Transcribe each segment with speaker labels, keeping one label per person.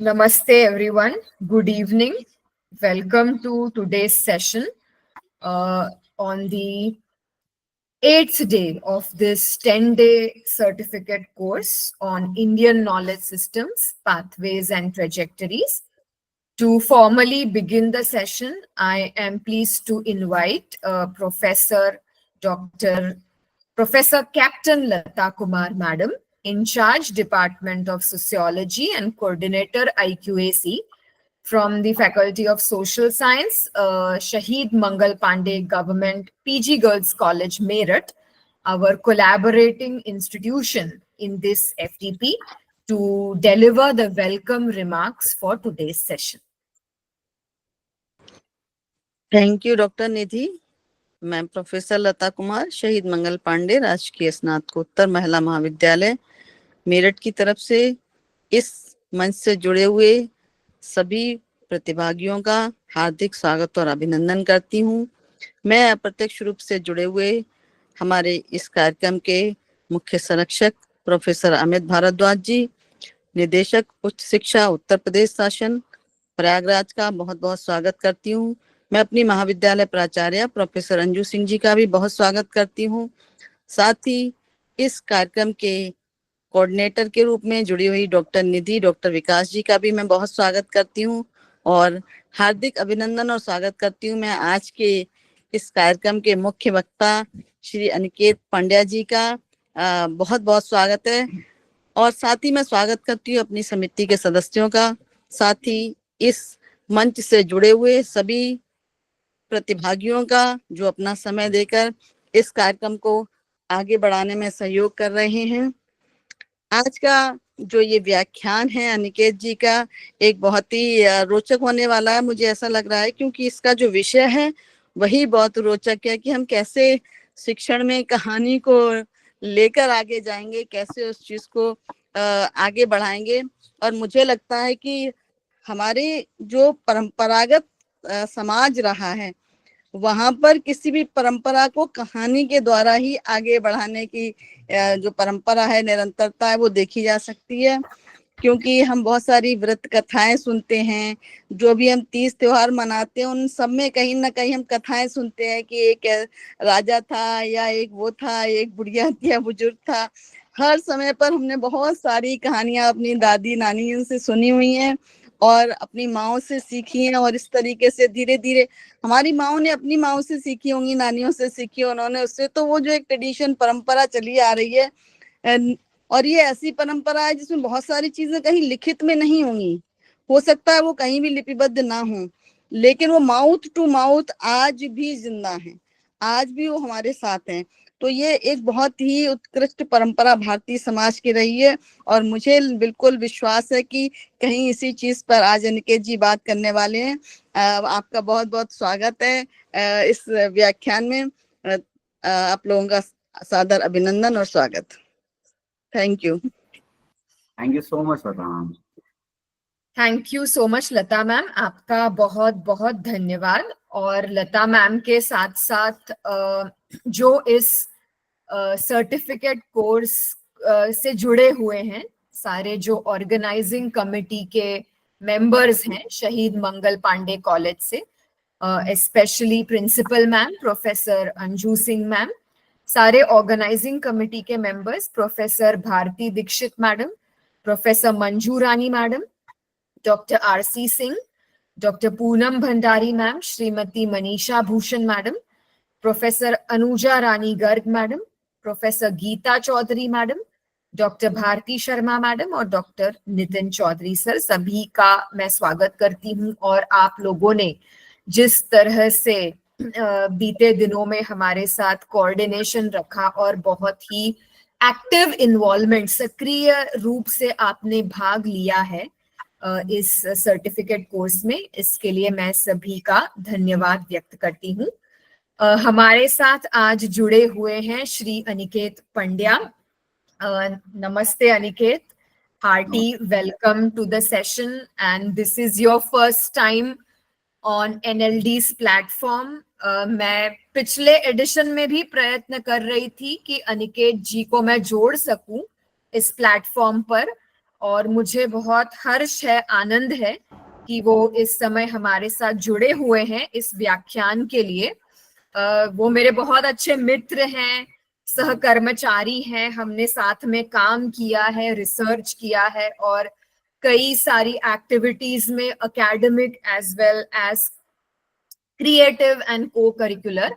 Speaker 1: Namaste everyone. Good evening. Welcome to today's session on the 8th day of this 10-day certificate course on Indian knowledge systems, pathways and trajectories. To formally begin the session, I am pleased to invite Professor Captain Lata Kumar Madam, in charge Department of Sociology and Coordinator IQAC from the Faculty of Social Science, Shahid Mangal Pandey Government PG Girls College, Meerut, our collaborating institution in this FTP, to deliver the welcome remarks for today's session.
Speaker 2: Thank you doctor Nidhi. मैं professor लता कुमार, शहीद मंगल पांडे राजकीय स्नातकोत्तर महिला महाविद्यालय मेरठ की तरफ से इस मंच से जुड़े हुए सभी प्रतिभागियों का हार्दिक स्वागत और अभिनंदन करती हूँ। मैं अप्रत्यक्ष रूप से जुड़े हुए हमारे इस कार्यक्रम के मुख्य संरक्षक प्रोफेसर अमित भारद्वाज जी, निदेशक उच्च शिक्षा उत्तर प्रदेश शासन प्रयागराज का बहुत बहुत स्वागत करती हूँ। मैं अपनी महाविद्यालय प्राचार्य प्रोफेसर अंजू सिंह जी का भी बहुत स्वागत करती हूँ। साथ ही इस कार्यक्रम के कोऑर्डिनेटर के रूप में जुड़ी हुई डॉक्टर निधि, डॉक्टर विकास जी का भी मैं बहुत स्वागत करती हूँ और हार्दिक अभिनंदन और स्वागत करती हूँ मैं आज के इस कार्यक्रम के मुख्य वक्ता श्री अनिकेत पांड्या जी का बहुत बहुत स्वागत है। और साथ ही मैं स्वागत करती हूँ अपनी समिति के सदस्यों का, साथ ही इस मंच से जुड़े हुए सभी प्रतिभागियों का जो अपना समय देकर इस कार्यक्रम को आगे बढ़ाने में सहयोग कर रहे हैं। आज का जो ये व्याख्यान है अनिकेत जी का एक बहुत ही रोचक होने वाला है, मुझे ऐसा लग रहा है, क्योंकि इसका जो विषय है वही बहुत रोचक है कि हम कैसे शिक्षण में कहानी को लेकर आगे जाएंगे, कैसे उस चीज को आगे बढ़ाएंगे। और मुझे लगता है कि हमारे जो परंपरागत समाज रहा है वहां पर किसी भी परंपरा को कहानी के द्वारा ही आगे बढ़ाने की जो परंपरा है, निरंतरता है, वो देखी जा सकती है। क्योंकि हम बहुत सारी व्रत कथाएं सुनते हैं, जो भी हम तीज त्योहार मनाते हैं उन सब में कहीं ना कहीं हम कथाएं सुनते हैं कि एक राजा था या एक वो था, एक बुढ़िया थी या बुजुर्ग था। हर समय पर हमने बहुत सारी कहानियां अपनी दादी नानी से सुनी हुई हैं और अपनी माओ से सीखी हैं, और इस तरीके से धीरे धीरे हमारी माओ ने अपनी माओ से सीखी होंगी, नानियों से सीखी उन्होंने उससे, तो वो जो एक ट्रेडिशन परंपरा चली आ रही है। और ये ऐसी परंपरा है जिसमें बहुत सारी चीजें कहीं लिखित में नहीं होंगी, हो सकता है वो कहीं भी लिपिबद्ध ना हो, लेकिन वो माउथ टू माउथ आज भी जिंदा है, आज भी वो हमारे साथ हैं। तो ये एक बहुत ही उत्कृष्ट परंपरा भारतीय समाज की रही है और मुझे बिल्कुल विश्वास है कि कहीं इसी चीज पर आज अनिकेत जी बात करने वाले हैं। आपका बहुत बहुत स्वागत है इस व्याख्यान में। आप लोगों का सादर अभिनंदन और स्वागत। Thank you.
Speaker 3: Thank you so much Lata ma'am.
Speaker 1: Thank you so much Lata ma'am, आपका बहुत बहुत धन्यवाद। और लता मैम के साथ साथ जो इस सर्टिफिकेट कोर्स से जुड़े हुए हैं सारे जो ऑर्गेनाइजिंग कमेटी के मेंबर्स हैं शहीद मंगल पांडे कॉलेज से, specially principal ma'am professor Anju Singh ma'am, सारे ऑर्गेनाइजिंग कमेटी के members professor Bharti Dixit madam, professor Manju Rani madam, doctor R C Singh, doctor Poonam Bhandari ma'am, Shrimati Manisha Bhushan madam, professor Anuja Rani Garg madam, professor Geeta Chaudhary madam, doctor Bharti Sharma madam और डॉक्टर नितिन चौधरी सर, सभी का मैं स्वागत करती हूँ। और आप लोगों ने जिस तरह से बीते दिनों में हमारे साथ कोऑर्डिनेशन रखा और बहुत ही एक्टिव इन्वॉल्वमेंट, सक्रिय रूप से आपने भाग लिया है इस सर्टिफिकेट कोर्स में, इसके लिए मैं सभी का धन्यवाद व्यक्त करती हूँ। हमारे साथ आज जुड़े हुए हैं श्री अनिकेत पंड्या। नमस्ते Aniket, hearty welcome to the session and this is your first time on NLD's platform. मैं पिछले एडिशन में भी प्रयत्न कर रही थी कि अनिकेत जी को मैं जोड़ सकूं इस प्लेटफॉर्म पर, और मुझे बहुत हर्ष है, आनंद है कि वो इस समय हमारे साथ जुड़े हुए हैं इस व्याख्यान के लिए। वो मेरे बहुत अच्छे मित्र हैं, सहकर्मचारी हैं, हमने साथ में काम किया है, रिसर्च किया है और कई सारी एक्टिविटीज में academic as well as creative and co curricular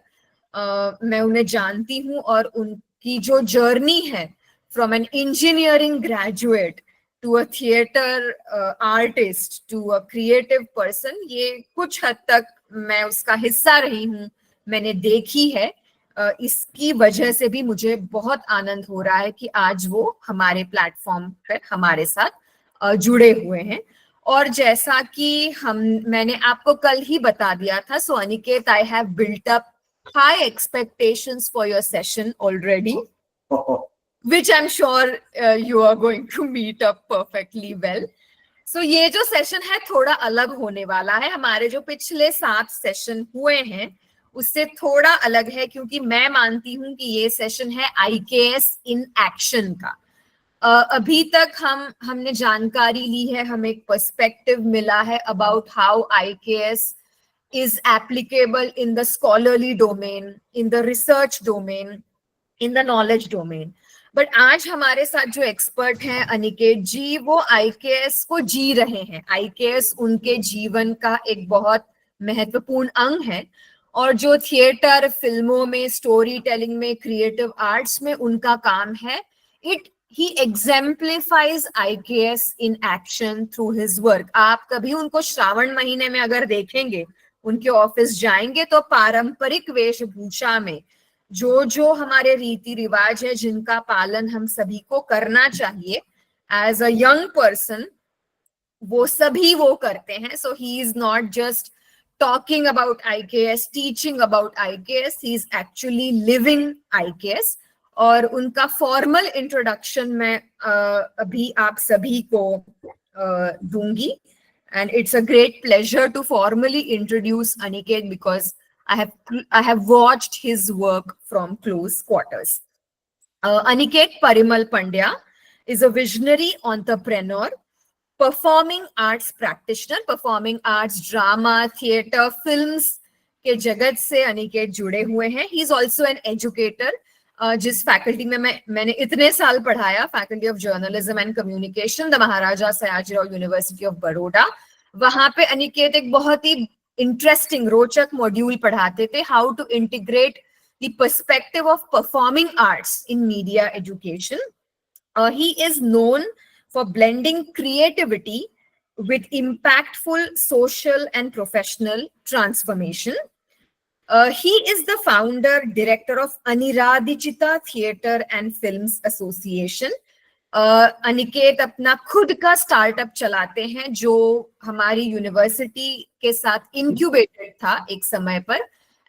Speaker 1: मैं उन्हें जानती हूँ और उनकी जो जर्नी है from an engineering graduate to a theatre artist to a creative person, ये कुछ हद तक मैं उसका हिस्सा रही हूँ, मैंने देखी है। इसकी वजह से भी मुझे बहुत आनंद हो रहा है कि आज वो हमारे प्लेटफॉर्म पर हमारे साथ जुड़े हुए हैं। और जैसा कि मैंने आपको कल ही बता दिया था, so Aniket, I have built up high expectations for your session already, which I'm sure you are going to meet up perfectly well. So ये जो सेशन है थोड़ा अलग होने वाला है, हमारे जो पिछले 7 सेशन हुए हैं उससे थोड़ा अलग है, क्योंकि मैं मानती हूँ कि ये सेशन है IKS इन एक्शन का। अभी तक हमने जानकारी ली है, हमें एक पर्सपेक्टिव मिला है about how IKS is applicable in the scholarly domain, in the research domain, in the knowledge domain. But आज हमारे साथ जो एक्सपर्ट हैं अनिकेत जी, वो IKS को जी रहे हैं। IKS उनके जीवन का एक बहुत महत्वपूर्ण अंग है और जो थिएटर, फिल्मों में, स्टोरी टेलिंग में, क्रिएटिव आर्ट्स में उनका काम है, he exemplifies IKS in action through his work. आप कभी उनको श्रावण महीने में अगर देखेंगे, उनके ऑफिस जाएंगे तो पारंपरिक वेशभूषा में जो हमारे रीति रिवाज है, जिनका पालन हम सभी को करना चाहिए एज अ यंग पर्सन, वो सभी वो करते हैं। So he is not just talking about IKS, teaching about IKS, he is actually living IKS। और उनका फॉर्मल इंट्रोडक्शन मैं अभी आप सभी को दूंगी। And it's a great pleasure to formally introduce Aniket because I have watched his work from close quarters. Aniket Parimal Pandya is a visionary entrepreneur, performing arts practitioner, performing arts, drama, theater, films के जगत से Aniket जुड़े हुए हैं. He is also an educator. जिस faculty में मैंने इतने साल पढ़ाया, faculty of journalism and communication, the Maharaja Sayajirao university of Baroda, वहां पे अनिकेत एक बहुत ही इंटरेस्टिंग, रोचक मॉड्यूल पढ़ाते थे, how to integrate the perspective of performing arts in media education. He is known for blending creativity with impactful social and professional transformation. He is the founder, director of Aniradichita Theatre and Films Association. Aniket अपना खुद का startup चलाते हैं जो हमारी university के साथ incubated था एक समय पर,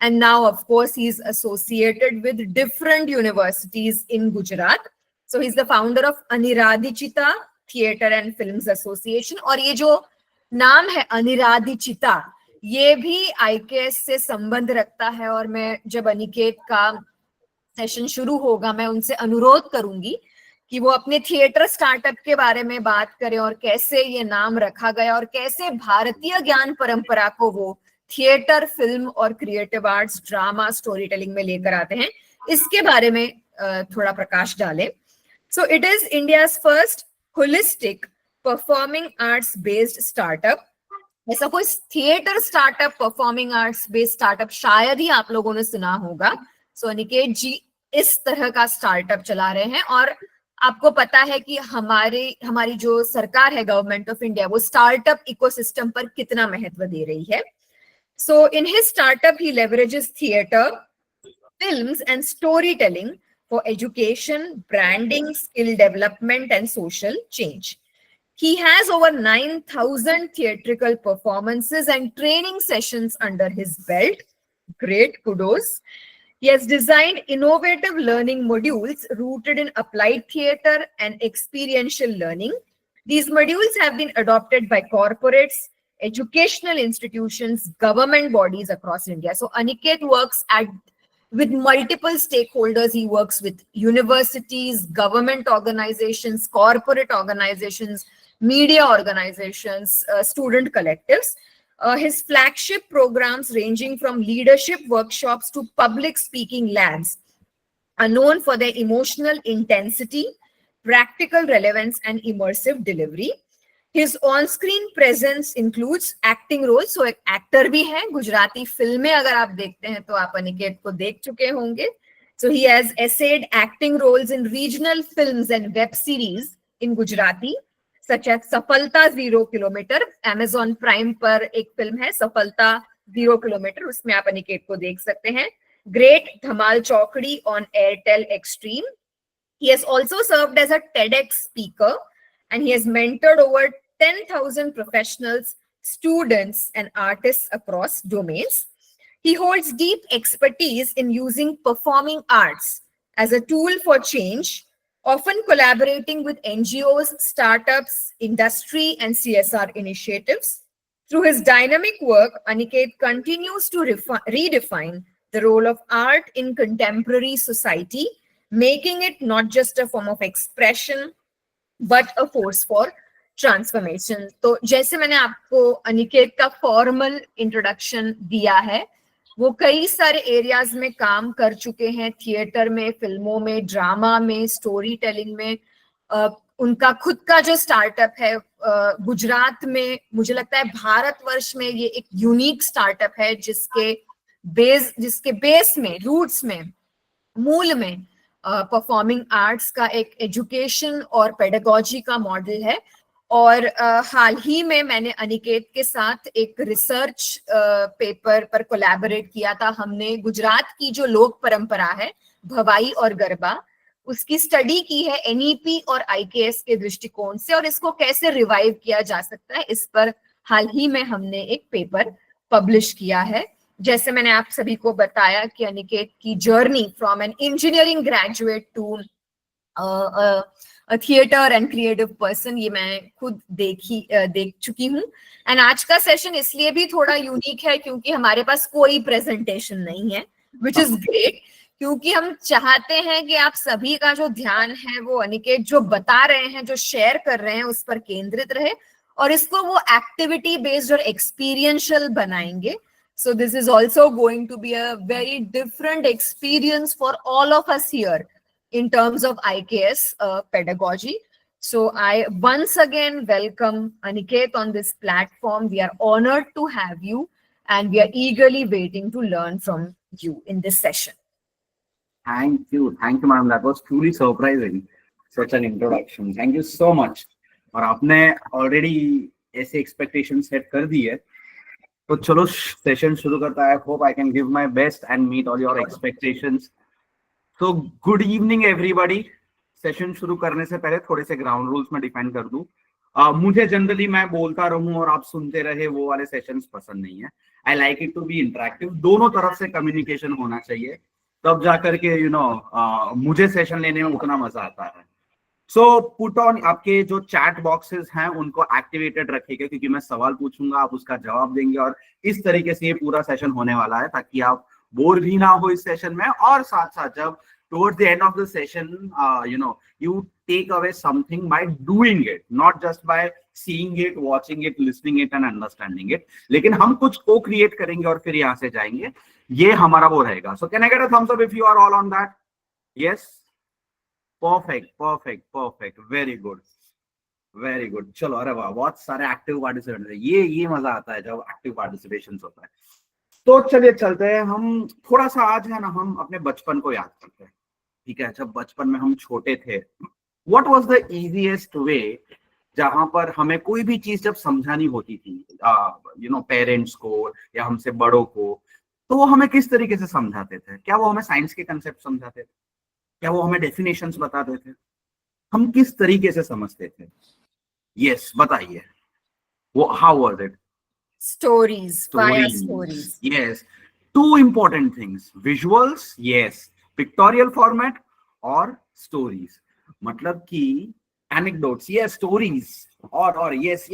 Speaker 1: and now of course he is associated with different universities in Gujarat. So he is the founder of Aniradichita theatre and films association. और ये जो नाम है अनिरादिचिता, ये भी IKS से संबंध रखता है, और मैं जब अनिकेत का सेशन शुरू होगा मैं उनसे अनुरोध करूंगी कि वो अपने थिएटर स्टार्टअप के बारे में बात करें और कैसे ये नाम रखा गया और कैसे भारतीय ज्ञान परंपरा को वो थिएटर, फिल्म और creative arts, drama, story telling में लेकर आते हैं, इसके बारे में थोड़ा प्रकाश डालें. So it is India's first holistic performing arts based startup. ऐसा कोई theatre startup, performing arts based startup शायद ही आप लोगों ने सुना होगा. सो अनिकेत जी इस तरह का स्टार्टअप चला रहे हैं, और आपको पता है कि हमारी जो सरकार है, गवर्नमेंट ऑफ इंडिया, वो स्टार्टअप इकोसिस्टम पर कितना महत्व दे रही है. So in his startup he leverages theatre, films and storytelling for education, branding, skill development and social change. He has over 9,000 theatrical performances and training sessions under his belt. Great, kudos. He has designed innovative learning modules rooted in applied theater and experiential learning. These modules have been adopted by corporates, educational institutions, government bodies across India. So Aniket works at with multiple stakeholders. He works with universities, government organizations, corporate organizations, media organizations, student collectives. His flagship programs, ranging from leadership workshops to public speaking labs, are known for their emotional intensity, practical relevance, and immersive delivery. His on-screen presence includes acting roles. So एक actor भी है. गुजराती फिल्में अगर आप देखते हैं तो आप अनिकेत को देख चुके होंगे. So he has essayed acting roles in regional films and web series in Gujarati, such as सफलता 0 किलोमीटर. Amazon Prime पर एक फिल्म है सफलता 0 किलोमीटर, उसमें आप अनिकेत को देख सकते हैं. Great धमाल चौकड़ी on Airtel Extreme. He has also served as a TEDx speaker, and he has mentored over 10,000 professionals, students, and artists across domains. He holds deep expertise in using performing arts as a tool for change, often collaborating with NGOs, startups, industry, and CSR initiatives. Through his dynamic work, Aniket continues to redefine the role of art in contemporary society, making it not just a form of expression, but a force for transformation. तो जैसे मैंने आपको अनिकेत का formal introduction दिया है, वो कई सारे एरियाज में काम कर चुके हैं, थिएटर में, फिल्मों में, ड्रामा में, स्टोरी टेलिंग में. उनका खुद का जो स्टार्टअप है गुजरात में, मुझे लगता है भारतवर्ष में ये एक यूनिक स्टार्टअप है जिसके बेस में, रूट्स में, मूल में परफॉर्मिंग आर्ट्स का एक एजुकेशन और पेडागोजी का मॉडल है. और हाल ही में मैंने अनिकेत के साथ एक रिसर्च पेपर पर कोलैबोरेट किया था. हमने गुजरात की जो लोक परंपरा है भवाई और गरबा, उसकी स्टडी की है एनईपी और आईकेएस के दृष्टिकोण से, और इसको कैसे रिवाइव किया जा सकता है, इस पर हाल ही में हमने एक पेपर पब्लिश किया है. जैसे मैंने आप सभी को बताया कि अनिकेत की journey from an engineering graduate to theatre and creative person, ये मैं खुद देख चुकी हूँ. एंड आज का सेशन इसलिए भी थोड़ा यूनिक है क्योंकि हमारे पास कोई प्रेजेंटेशन नहीं है, विच इज ग्रेट, क्योंकि हम चाहते हैं कि आप सभी का जो ध्यान है वो अनिकेत जो बता रहे हैं, जो शेयर कर रहे हैं, उस पर केंद्रित रहे, और इसको वो एक्टिविटी बेस्ड और एक्सपीरियंशियल बनाएंगे. So this is also going to be a very different experience for all of us here in terms of IKS pedagogy. So I once again welcome Aniket on this platform. We are honored to have you, and we are eagerly waiting to learn from you in this session.
Speaker 3: Thank you, madam. That was truly surprising. Such an introduction. Thank you so much. और आपने already ऐसे expectations set कर दी है, तो चलो session शुरू करता है. Hope I can give my best and meet all your expectations. तो गुड इवनिंग एवरीबॉडी. सेशन शुरू करने से पहले थोड़े से ग्राउंड रूल्स में डिफाइन कर दूं. मुझे जनरली मैं बोलता रहूं और आप सुनते रहे वो वाले सेशंस पसंद नहीं है. I like it to be interactive. दोनों तरफ से कम्युनिकेशन होना चाहिए, तब जाकर के मुझे सेशन लेने में उतना मजा आता है. सो पुट ऑन, आपके जो चैट बॉक्सेस हैं उनको एक्टिवेटेड रखिएगा, क्योंकि मैं सवाल पूछूंगा, आप उसका जवाब देंगे, और इस तरीके से ये पूरा सेशन होने वाला है ताकि आप बोर भी ना हो इस सेशन में. और साथ साथ जब towards the end of the session you take away something by doing it, not just by seeing it, watching it, listening it and understanding it. लेकिन हम कुछ को क्रिएट करेंगे और फिर यहाँ से जाएंगे, ये हमारा वो रहेगा. So can I get a thumbs up if you are all on that? Yes. Perfect. Very good. चलो, अरे वाह, बहुत सारे एक्टिव पार्टिसिपेंट है. ये मजा आता है जब एक्टिव पार्टिसिपेशन होता है. तो चलिए चलते हैं. हम थोड़ा सा आज है ना, हम अपने बचपन को याद करते हैं. ठीक है, जब बचपन में हम छोटे थे, what was the easiest way जहां पर हमें कोई भी चीज जब समझानी होती थी पेरेंट्स को या हमसे बड़ों को, तो वो हमें किस तरीके से समझाते थे? क्या वो हमें साइंस के कंसेप्ट समझाते थे? क्या वो हमें डेफिनेशंस बताते थे? हम किस तरीके से समझते थे? यस, बताइए. वो how was it?
Speaker 1: Stories.
Speaker 3: Yes. Two important things. Visuals, yes. Pictorial format और stories. मतलब कि anecdotes, yes, stories. और yes.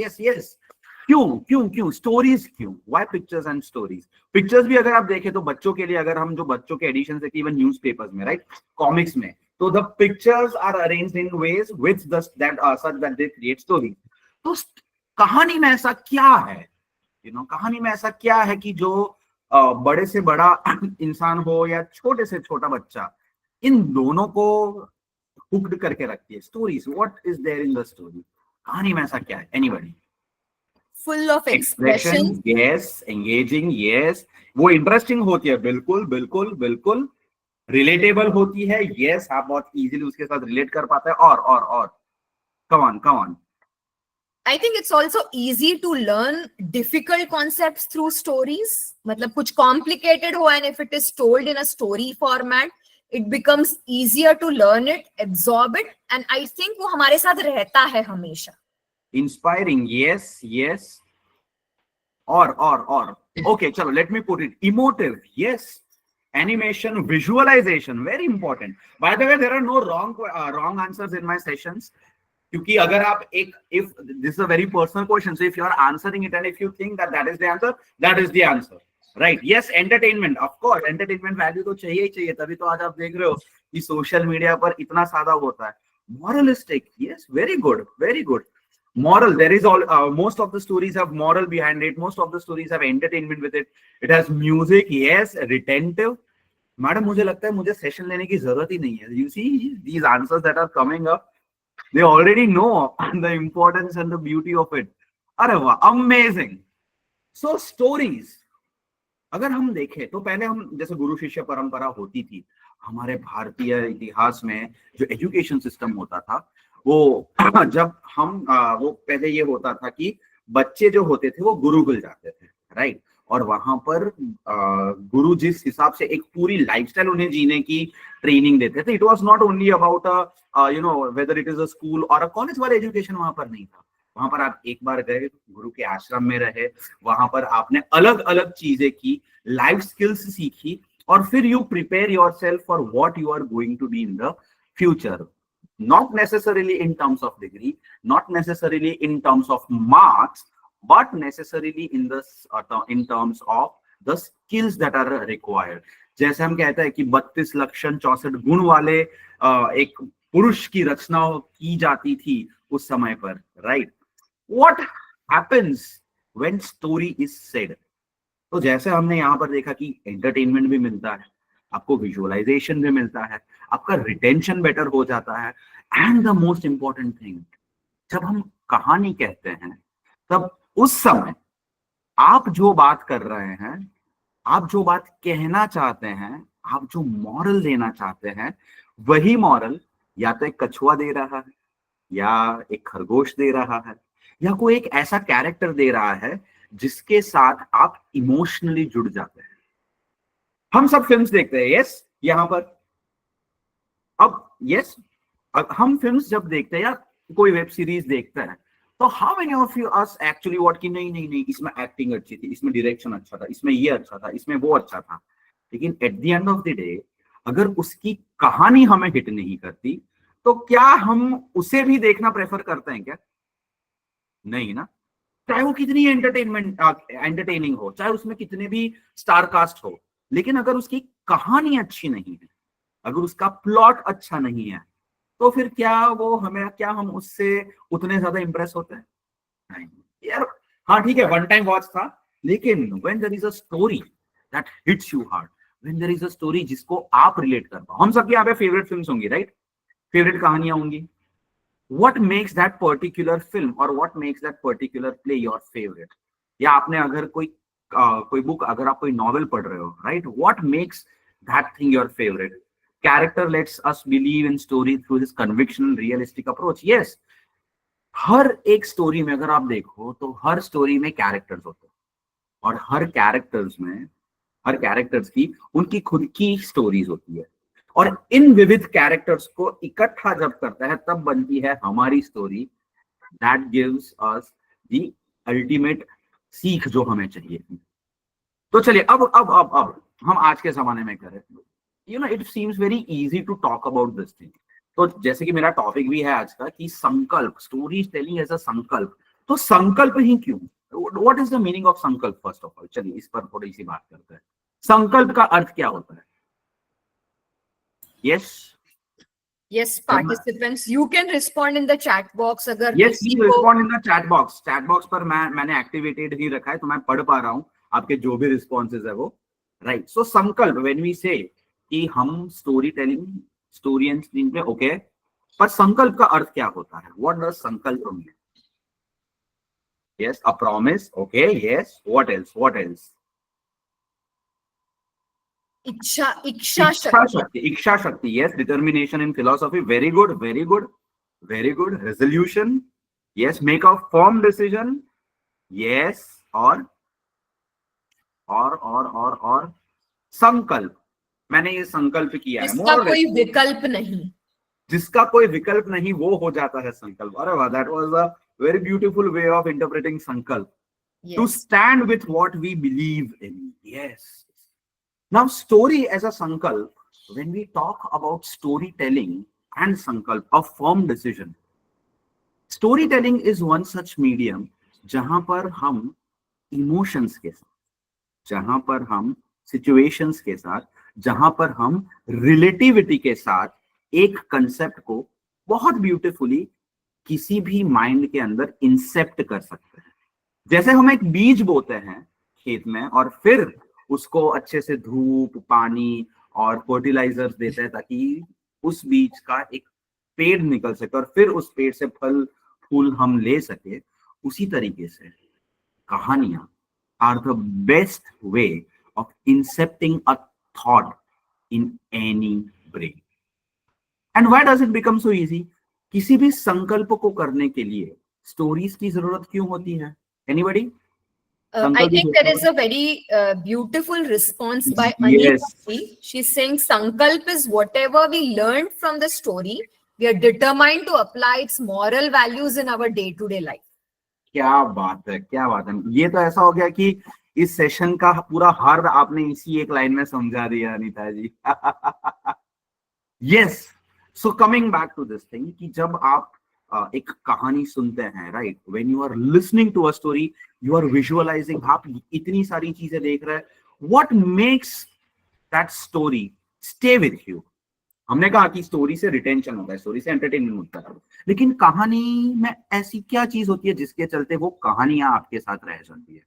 Speaker 3: क्यों क्यों क्यों स्टोरीज क्यों, why pictures and stories? Pictures भी अगर आप देखें तो बच्चों के लिए, अगर हम जो बच्चों के एडिशन देखते इवन न्यूज़पेपर्स में, राइट, कॉमिक्स में, तो the pictures are arranged in ways which that such that they create story. तो कहानी में ऐसा क्या है, कहानी में ऐसा क्या है कि जो बड़े से बड़ा इंसान हो या छोटे से छोटा बच्चा, इन दोनों को हुक्ड करके रखती है? Stories, what is there in the story? कहानी में ऐसा क्या है? Anybody?
Speaker 1: Full of
Speaker 3: expression,
Speaker 1: expression.
Speaker 3: Yes, engaging, yes, वो इंटरेस्टिंग होती है, बिल्कुल बिल्कुल बिल्कुल, रिलेटेबल होती है, यस, आप बहुत इजीली उसके साथ रिलेट कर पाते हैं, और come on.
Speaker 1: I think it's also easy to learn difficult concepts through stories. मतलब कुछ complicated हो, and if it is told in a story format, it becomes easier to learn it, absorb it, and I think वो हमारे साथ रहता है हमेशा.
Speaker 3: Inspiring, yes, और okay, चलो, let me put it, emotive, yes, animation, visualization, very important. By the way, there are no wrong answers in my sessions, क्योंकि अगर आप if this is a very personal question, so if you are answering it and if you think that is the answer, that is the answer, right? Yes, entertainment, of course, entertainment value तो चाहिए ही चाहिए, तभी तो आज आप देख रहे हो कि सोशल मीडिया पर इतना सादा होता है. Moralistic, yes, very good. Moral, there is most of the stories have moral behind it, most of the stories have entertainment with it, it has music, yes, retentive. Madam, मुझे लगता है मुझे session लेने की जरूरत ही नहीं है. You see these answers that are coming up, they already know the importance and the beauty of it. अरे वाह, amazing. So stories, अगर हम देखें तो पहले हम जैसे गुरु शिष्य परंपरा होती थी हमारे भारतीय इतिहास में, जो एजुकेशन सिस्टम होता था वो जब हम वो पहले ये होता था कि बच्चे जो होते थे वो गुरुकुल जाते थे, राइट, और वहां पर गुरु जिस हिसाब से एक पूरी लाइफस्टाइल उन्हें जीने की ट्रेनिंग देते थे. It was not only about whether it is a school और अ कॉलेज वाला एजुकेशन वहां पर नहीं था. वहां पर आप एक बार गए, गुरु के आश्रम में रहे, वहां पर आपने अलग अलग चीजें की, लाइफ स्किल्स सीखी, और फिर you prepare yourself for what you are going to be in the future. Not necessarily in terms of degree, not necessarily in terms of marks, but necessarily in terms of the skills that are required. जैसे हम कहते हैं कि 32 लक्षण 64 गुण वाले एक पुरुष की रचना की जाती थी उस समय पर, right? What happens when story is said? तो जैसे हमने यहाँ पर देखा कि एंटरटेनमेंट भी मिलता है, आपको विजुअलाइजेशन भी मिलता है, आपका रिटेंशन बेटर हो जाता है, and the most important thing, जब हम कहानी कहते हैं तब उस समय आप जो बात कर रहे हैं, आप जो बात कहना चाहते हैं, आप जो मॉरल देना चाहते हैं, वही मॉरल या तो एक कछुआ दे रहा है, या एक खरगोश दे रहा है, या कोई एक ऐसा कैरेक्टर दे रहा है जिसके साथ आप इमोशनली जुड़ जाते हैं. हम सब फिल्म्स देखते हैं, यस, यहाँ पर अब यस, हम फिल्म्स जब देखते हैं या कोई वेब सीरीज देखते हैं, तो how many of you us actually what की नहीं, इसमें एक्टिंग अच्छी थी, इसमें डायरेक्शन अच्छा था, इसमें ये अच्छा था, इसमें वो अच्छा था, लेकिन eight the end of the day अगर उसकी कहानी हमें हिट नहीं करती तो क्या हम उसे भी देखना प्रेफर करते हैं क्या? नहीं ना. चाहे वो कितनी एंटरटेनिंग हो, चाहे उसमें कितने भी स्टार कास्ट हो, लेकिन अगर उसकी कहानी अच्छी नहीं है, अगर उसका प्लॉट अच्छा नहीं है, तो फिर क्या हम उससे उतने ज्यादा इंप्रेस होते हैं? नहीं यार. हाँ ठीक है, वन टाइम वॉच था, लेकिन when there is a story that hits you hard, when there is a story जिसको आप रिलेट कर पाओ. हम सबके यहाँ पे फेवरेट फिल्म्स होंगी, राइट? फेवरेट कहानियां होंगी. What makes that particular film or what makes that particular play your favorite? या आपने अगर कोई बुक, अगर आप कोई नॉवेल पढ़ रहे हो, right, what makes that thing your favorite? Character lets us believe in story through his conviction and realistic approach. Yes, हर एक स्टोरी में अगर आप देखो तो हर स्टोरी में कैरेक्टर्स होते हैं, और हर कैरेक्टर्स की उनकी खुद की स्टोरीज होती है, और इन विविध कैरेक्टर्स को इकट्ठा जब करता है तब बनती है हमारी story that gives us the ultimate सीख जो हमें चाहिए. तो चलिए अब हम आज के जमाने में करें. It seems very easy to talk about this thing. तो जैसे कि मेरा टॉपिक भी है आज का कि संकल्प, स्टोरी टेलिंग एज अ संकल्प. तो संकल्प ही क्यों? What is the meaning of संकल्प? फर्स्ट ऑफ ऑल चलिए इस पर थोड़ी सी बात करते हैं। संकल्प का अर्थ क्या होता है? Yes
Speaker 1: Yes, participants, you can respond in the chat box. अगर
Speaker 3: यस
Speaker 1: किसी
Speaker 3: प्लीज
Speaker 1: को
Speaker 3: respond in the chat box. Chat box पर मैंने एक्टिवेटेड ही रखा है तो मैं पढ़ पा रहा हूँ आपके जो भी रिस्पॉन्सेज है वो। राइट, सो संकल्प, व्हेन वी से कि हम story telling, story and screen play, okay, पर संकल्प का अर्थ क्या होता है? व्हाट डज संकल्प mean? Yes, a promise, okay, yes, what else?
Speaker 1: इच्छा शक्ति।
Speaker 3: इच्छा शक्ति, yes, determination in philosophy, very good, very good, very good. Resolution, yes, make a firm decision, yes, और संकल्प, मैंने ये संकल्प किया है,
Speaker 1: जिसका कोई विकल्प नहीं,
Speaker 3: जिसका कोई विकल्प नहीं वो हो जाता है संकल्प। अरे वाह, that was a very beautiful way of interpreting sankalp. To stand with what we believe in, yes. Now, story as a sankalp, when we talk about storytelling and sankalp, a firm decision. Storytelling is one such medium जहां पर हम emotions के साथ, जहां पर हम situations के साथ, जहां पर हम relativity के साथ एक concept को बहुत beautifully किसी भी mind के अंदर incept कर सकते हैं। जैसे हम एक बीज बोते हैं खेत में और फिर उसको अच्छे से धूप, पानी और फर्टिलाइजर्स देते हैं ताकि उस बीज का एक पेड़ निकल सके और फिर उस पेड़ से फल फूल हम ले सके, उसी तरीके से कहानियां are the best way of incepting a thought in any brain. And why does it become so easy? किसी भी संकल्प को करने के लिए स्टोरीज की जरूरत क्यों होती है? Anybody?
Speaker 1: I think there is a very beautiful response by
Speaker 3: Yes.
Speaker 1: Anita. She's saying Sankalp is whatever we learned from the story. We are determined to apply its moral values in our day-to-day life.
Speaker 3: क्या बात है, क्या बात है। ये तो ऐसा हो गया कि इस सेशन का पूरा हार्द आपने इसी एक लाइन में समझा दिया Anita ji. Yes, so coming back to this thing कि जब आप एक कहानी सुनते हैं, right, when you are listening to a story, you are visualizing, आप इतनी सारी चीजें देख रहे हैं, what makes that story stay with you? हमने कहा कि स्टोरी से रिटेंशन होता है, स्टोरी से एंटरटेनमेंट होता है, लेकिन कहानी में ऐसी क्या चीज होती है जिसके चलते वो कहानियां आपके साथ रह जाती है?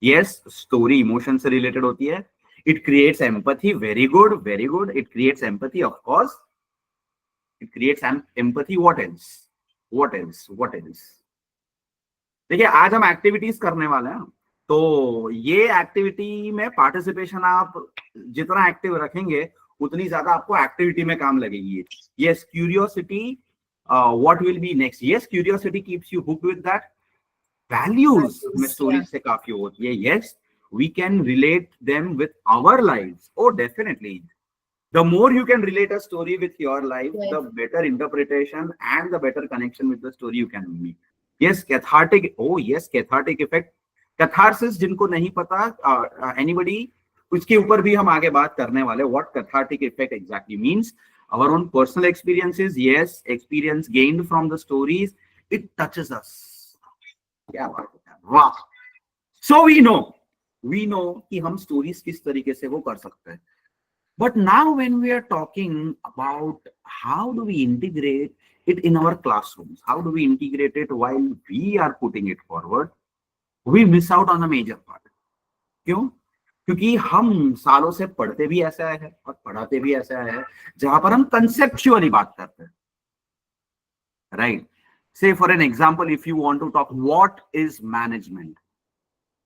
Speaker 3: यस, स्टोरी इमोशन से रिलेटेड होती है, it creates empathy, very good, very good, it creates empathy, of course it creates empathy, what else? देखिए, आज हम एक्टिविटीज करने वाले हैं, तो ये एक्टिविटी में पार्टिसिपेशन आप जितना एक्टिव रखेंगे उतनी ज्यादा आपको एक्टिविटी में काम लगेगी। Yes, curiosity, what will be next? Yes, curiosity keeps you hooked with that. Values में स्टोरीज से काफी होती है। Yes, we can relate them with our lives. Oh definitely, the more you can relate a story with your life, the better interpretation and the better connection with the story you can make. Yes, cathartic, oh yes, cathartic effect, catharsis जिनको नहीं पता, anybody, उसके ऊपर भी हम आगे बात करने वाले, what cathartic effect exactly means, our own personal experiences, yes, experience gained from the stories, it touches us. क्या बात है, वाह। So we know कि हम stories किस तरीके से वो कर सकते हैं। But now when we are talking about how do we integrate it in our classrooms, how do we integrate it while we are putting it forward, we miss out on a major part. क्यों? क्योंकि हम सालों से पढ़ते भी ऐसा है और पढ़ाते भी ऐसा है जहां पर हम conceptually बात करते हैं, right? Say for an example, if you want to talk what is management,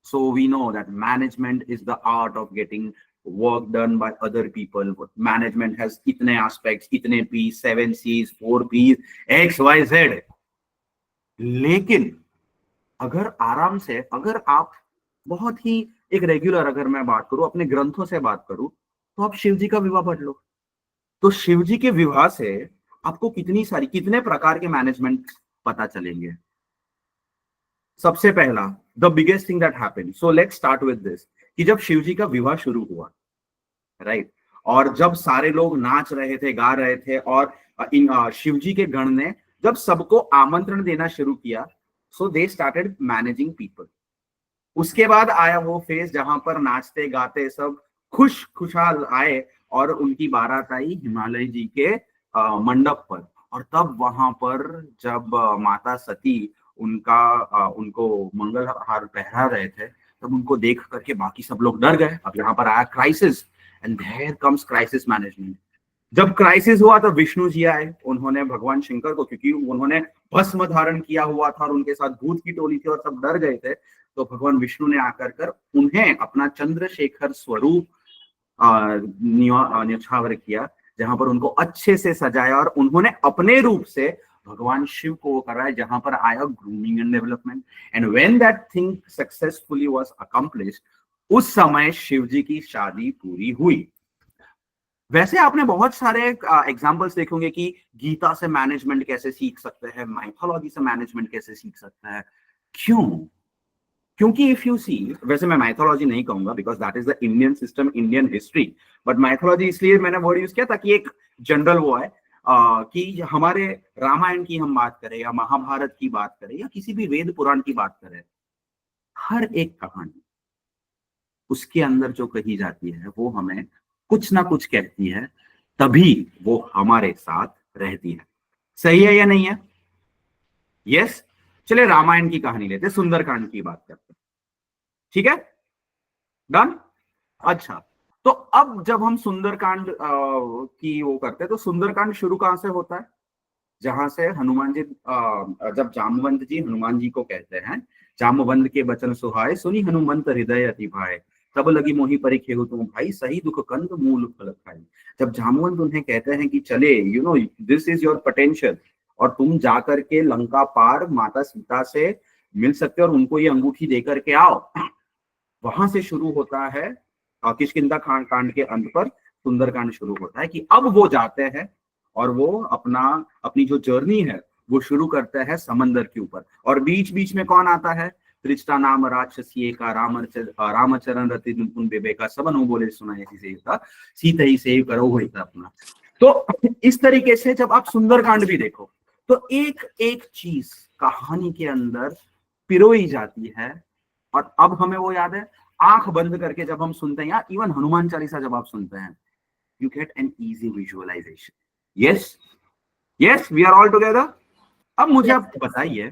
Speaker 3: so we know that management is the art of getting work done by other people. Management has itne aspects, itne P's, 7 C's, 4 P's, X, Y, Z. लेकिन अगर आराम से, अगर आप बहुत ही एक regular, अगर मैं बात करूं, अपने ग्रंथों से बात करूं, तो आप शिव जी का विवाह पढ़ लो, तो शिव जी के विवाह से आपको कितने प्रकार के मैनेजमेंट पता चलेंगे। सबसे पहला, the biggest thing that happened, so let's start with this, कि जब शिव जी का विवाह शुरू हुआ, राइट, और जब सारे लोग नाच रहे थे, गा रहे थे, और इन शिव जी के गण ने जब सबको आमंत्रण देना शुरू किया, सो दे स्टार्टेड मैनेजिंग पीपल। उसके बाद आया वो फेज जहां पर नाचते गाते सब खुशहाल आए और उनकी बारात आई हिमालय जी के मंडप पर। और तब वहां पर जब माता सती उनको मंगल हार पहरा रहे थे, तब उनको देख करके बाकी सब लोग डर गए। अब यहाँ पर आया crisis, and there comes crisis management. जब क्राइसिस हुआ तो विष्णु जी आए, उन्होंने भगवान शंकर को, क्योंकि उन्होंने भस्म धारण किया हुआ था और उनके साथ भूत की टोली थी और सब डर गए थे, तो भगवान विष्णु ने आकर कर उन्हें अपना चंद्रशेखर स्वरूप न्यौछावर किया, जहां पर उनको अच्छे से सजाया और उन्होंने अपने रूप से भगवान शिव को वो कराया, जहां पर आया grooming and development. And when that thing successfully was accomplished, उस समय शिव जी की शादी पूरी हुई। वैसे आपने बहुत सारे एग्जांपल्स देखे होंगे कि गीता से मैनेजमेंट कैसे सीख सकते हैं, माइथोलॉजी से मैनेजमेंट कैसे सीख सकते हैं। क्यों? क्योंकि इफ यू सी, वैसे मैं माइथोलॉजी नहीं कहूंगा because that is the Indian system, Indian history, but mythology इसलिए मैंने वर्ड यूज किया ताकि एक जनरल वो है कि हमारे रामायण की हम बात करें या महाभारत की बात करें या किसी भी वेद पुराण की बात करें, हर एक कहानी उसके अंदर जो कही जाती है वो हमें कुछ ना कुछ कहती है, तभी वो हमारे साथ रहती है। सही है या नहीं है? यस। चलिए रामायण की कहानी लेते, सुंदरकांड की बात करते हैं। ठीक है, डन। अच्छा, तो अब जब हम सुंदरकांड की वो करते हैं, तो सुंदरकांड शुरू कहां से होता है? जहां से हनुमान जी, जब जामवंत जी हनुमान जी को कहते हैं, जामवंत के बचन सुहाए, सुनी हनुमंत हृदय अति भाए, तब लगी मोहि परिखेहु तुम भाई, सही दुख कंद मूल फल खाई। जब जामवंत उन्हें कहते हैं कि चले, you know this is your potential, और तुम जाकर के लंका पार माता सीता से मिल सकते हो और उनको ये अंगूठी देकर के आओ, वहां से शुरू होता है किष्किंधा कांड के अंत पर सुंदरकांड शुरू होता है कि अब वो जाते हैं और वो अपनी जो जर्नी है वो शुरू करते हैं समंदर के ऊपर। और बीच बीच में कौन आता है? त्रिष्टा नाम राक्षसी का रामचरण रति निपुण विवेका, सबन बोले सुनाए सीता ही सेव करो वही अपना। तो इस तरीके से जब आप सुंदरकांड भी देखो तो एक एक चीज कहानी के अंदर पिरोई जाती है, और अब हमें वो याद है। आंख बंद करके जब हम सुनते हैं, या इवन हनुमान चालीसा जब आप सुनते हैं, you get an easy visualisation. Yes, yes, we are all together. अब मुझे आप बताइए,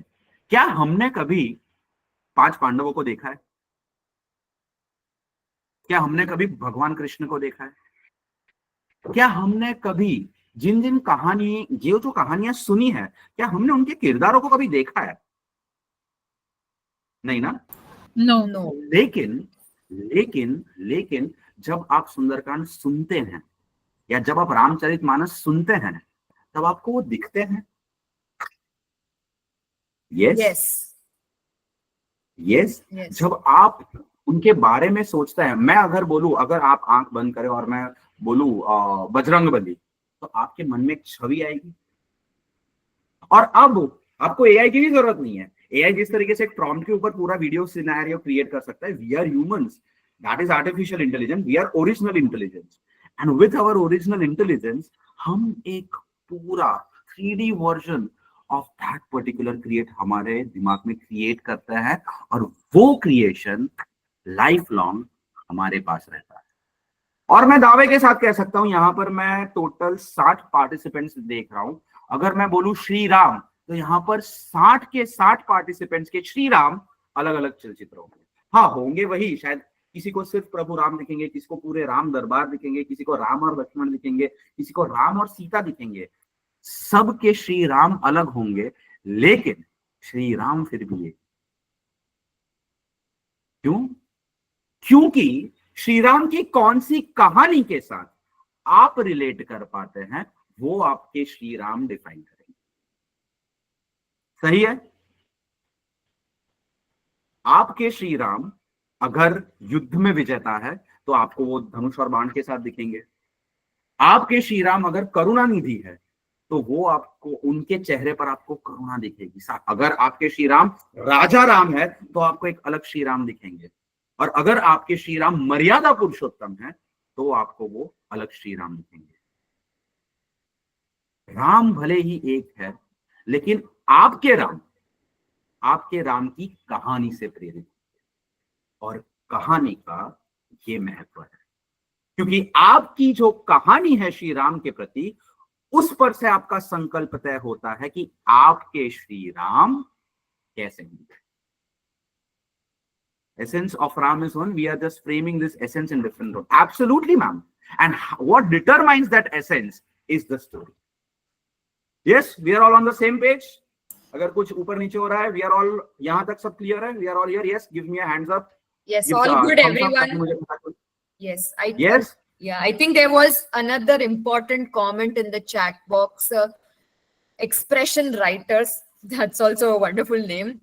Speaker 3: क्या हमने कभी 5 पांडवों को देखा है? क्या हमने कभी भगवान कृष्ण को देखा है? क्या हमने कभी जिन जिन जो कहानियां सुनी है, क्या हमने उनके किरदारों को कभी देखा है? नहीं ना?
Speaker 1: No no.
Speaker 3: लेकिन जब आप सुंदरकांड सुनते हैं या जब आप रामचरितमानस सुनते हैं, तब आपको वो दिखते हैं। Yes, yes. जब आप उनके बारे में सोचते हैं, मैं अगर बोलूं, अगर आप आंख बंद करें और मैं बोलूं बजरंगबली, तो आपके मन में एक छवि आएगी। और अब आपको एआई की भी जरूरत नहीं है। एआई जिस तरीके से एक प्रॉम्प्ट के ऊपर पूरा वीडियो सिनेरियो क्रिएट कर सकता है, we are humans, that is artificial intelligence, we are original intelligence. And with our original intelligence हम एक पूरा 3D version of that particular create हमारे दिमाग में क्रिएट करते हैं, और वो क्रिएशन लाइफ लॉन्ग हमारे पास रहता है। और मैं दावे के साथ कह सकता हूं, यहां पर मैं टोटल 60 पार्टिसिपेंट्स देख रहा हूं। अगर मैं बोलूं श्री राम, तो यहाँ पर 60 के 60 पार्टिसिपेंट्स के श्री राम अलग अलग चलचित्र होंगे। हाँ, होंगे वही, शायद किसी को सिर्फ प्रभु राम दिखेंगे, किसी को पूरे राम दरबार दिखेंगे, किसी को राम और लक्ष्मण दिखेंगे, किसी को राम और सीता दिखेंगे। सबके श्री राम अलग होंगे, लेकिन श्री राम फिर भी एक। क्यों? क्योंकि श्री राम की कौन सी कहानी के साथ आप रिलेट कर पाते हैं, वो आपके श्री राम डिफाइन करेंगे। सही है? आपके श्री राम अगर युद्ध में विजेता है, तो आपको वो धनुष और बाण के साथ दिखेंगे। आपके श्री राम अगर करुणा निधि है, तो वो आपको उनके चेहरे पर आपको करुणा दिखेगी। अगर आपके श्री राम राजा राम है, तो आपको एक अलग श्री राम दिखेंगे। और अगर आपके श्री राम मर्यादा पुरुषोत्तम है, तो आपको वो अलग श्री राम दिखेंगे। राम भले ही एक है, लेकिन आपके राम की कहानी से प्रेरित। और कहानी का ये महत्व है, क्योंकि आपकी जो कहानी है श्री राम के प्रति, उस पर से आपका संकल्प तय होता है कि आपके श्री राम कैसे होंगे। Essence of Ram is one. We are just framing this essence in different roles. Absolutely, ma'am. And what determines that essence is the story. Yes, we are all on the same page. अगर कुछ ऊपर नीचे हो रहा है, we are all यहाँ तक सब clear है. We are all here. Yes, give me a hands up.
Speaker 1: Yes,
Speaker 3: Give
Speaker 1: all good,
Speaker 3: thumbs up ताकि
Speaker 1: everyone.
Speaker 3: मुझे पता चले.
Speaker 1: Yes,
Speaker 3: Yes.
Speaker 1: Yeah, I think there was another important comment in the chat box. Expression writers, that's also a wonderful name.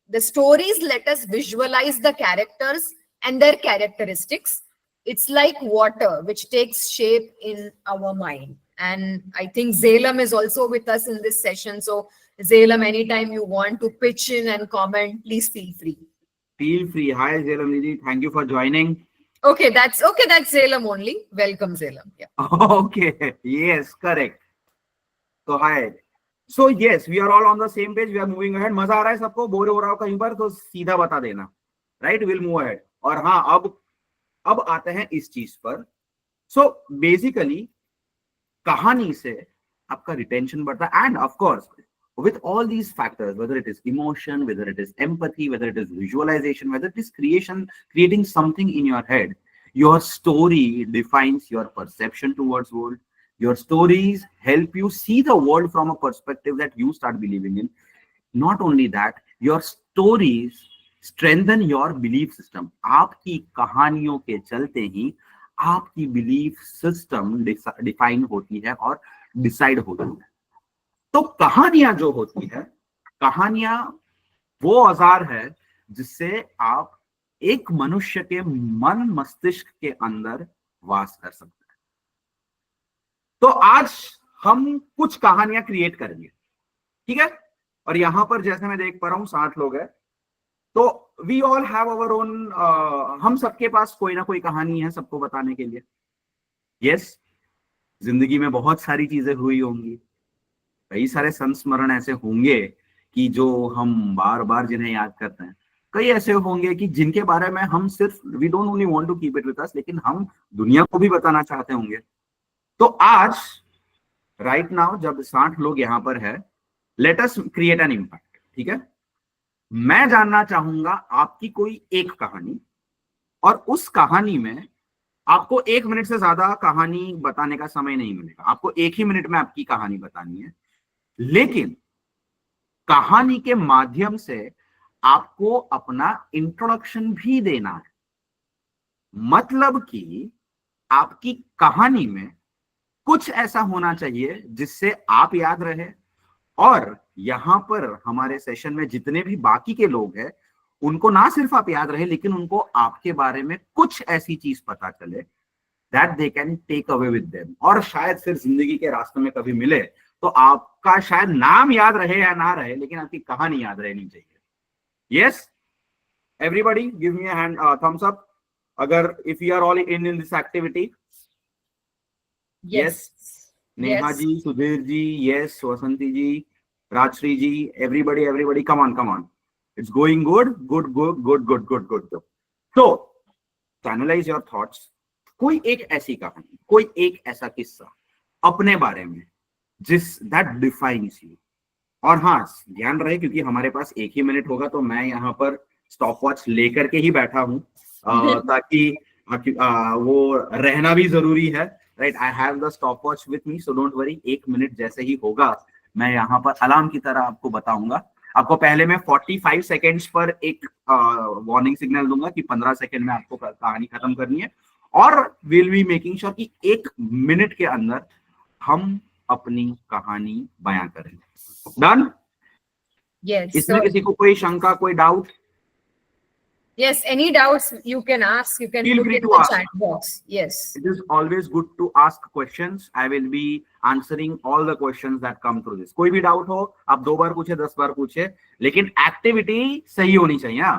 Speaker 1: The stories let us visualize the characters and their characteristics. It's like water which takes shape in our mind. And I think Zalem is also with us in this session. So Zalem, anytime you want to pitch in and comment, please feel free.
Speaker 3: Feel free. Hi, Zalem Didi. Thank you for joining.
Speaker 1: Okay, that's Zalem only. Welcome, Zalem. Yeah.
Speaker 3: Okay. Yes, correct. So hi. So yes, we are all on the same page. We are moving ahead. मजा आ रहा है सबको? Bore हो रहा हो कहीं पर तो सीधा बता देना. Right? We'll move ahead. और हाँ, अब आते हैं इस चीज पर. So basically कहानी से आपका रिटेंशन बढ़ता है, and of course with all these factors, whether it is emotion, whether it is empathy, whether it is visualization, whether it is creating something in your head, your story defines your perception towards world. Your stories help you see the world from a perspective that you start believing in. Not only that, your stories strengthen your belief system. आपकी कहानियों के चलते ही आपकी belief system define होती है और decide होती है. तो कहानियां जो होती है, कहानियां वो औजार है जिससे आप एक मनुष्य के मन मस्तिष्क के अंदर वास कर सकते हैं. तो आज हम कुछ कहानियां क्रिएट करेंगे, ठीक है? और यहां पर जैसे मैं देख पा रहा हूं 60 लोग हैं, तो we all have our own, हम सबके पास कोई ना कोई कहानी है सबको बताने के लिए. यस, जिंदगी में बहुत सारी चीजें हुई होंगी, कई सारे संस्मरण ऐसे होंगे कि जो हम बार बार जिन्हें याद करते हैं. कई ऐसे होंगे कि जिनके बारे में हम सिर्फ we don't only want to keep it with us, लेकिन हम दुनिया को भी बताना चाहते होंगे. तो आज राइट नाउ जब 60 लोग यहां पर है, let us create an impact. ठीक है, मैं जानना चाहूंगा आपकी कोई एक कहानी, और उस कहानी में आपको 1 मिनट से ज्यादा कहानी बताने का समय नहीं मिलेगा. आपको 1 ही मिनट में आपकी कहानी बतानी है, लेकिन कहानी के माध्यम से आपको अपना इंट्रोडक्शन भी देना है. मतलब कि आपकी कहानी में कुछ ऐसा होना चाहिए जिससे आप याद रहे, और यहां पर हमारे सेशन में जितने भी बाकी के लोग हैं उनको ना सिर्फ आप याद रहे, लेकिन उनको आपके बारे में कुछ ऐसी चीज पता चले that they can take away with them. और शायद फिर जिंदगी के रास्ते में कभी मिले तो आपका शायद नाम याद रहे या ना रहे, लेकिन आपकी कहानी याद रहनी चाहिए. Yes, everybody give me a hand, thumbs up अगर if you are all in this activity. Yes, Neha ji, Sudhir ji, yes, Vasanti ji, Rajshree ji, everybody, come on. It's going good. So, to analyze your thoughts, कोई एक ऐसी कहानी, कोई एक ऐसा किस्सा अपने बारे में जिस that defines you. और हाँ, ध्यान रहे क्योंकि हमारे पास 1 ही मिनट होगा, तो मैं यहाँ पर स्टॉप वॉच लेकर के ही बैठा हूँ ताकि वो रहना भी जरूरी है. Right, I have the stop watch with me, so don't worry. 1 minute जैसे ही होगा मैं यहाँ पर अलार्म की तरह आपको बताऊंगा. आपको पहले मैं 45 सेकेंड्स पर एक वार्निंग सिग्नल दूंगा कि 15 सेकेंड में आपको कहानी खत्म करनी है, और विल बी मेकिंग श्योर कि 1 मिनट के अंदर हम अपनी कहानी बयां करें. डन?
Speaker 1: Yes.
Speaker 3: इसमें किसी को कोई शंका, कोई doubt?
Speaker 1: Yes, any doubts you can ask, you can
Speaker 3: Feel
Speaker 1: put
Speaker 3: free
Speaker 1: in
Speaker 3: to
Speaker 1: the
Speaker 3: ask.
Speaker 1: chat box. Yes.
Speaker 3: It is always good to ask questions. I will be answering all the questions that come through this. कोई भी doubt हो आप 2 बार पूछे, 10 बार पूछे, लेकिन activity सही होनी चाहिए.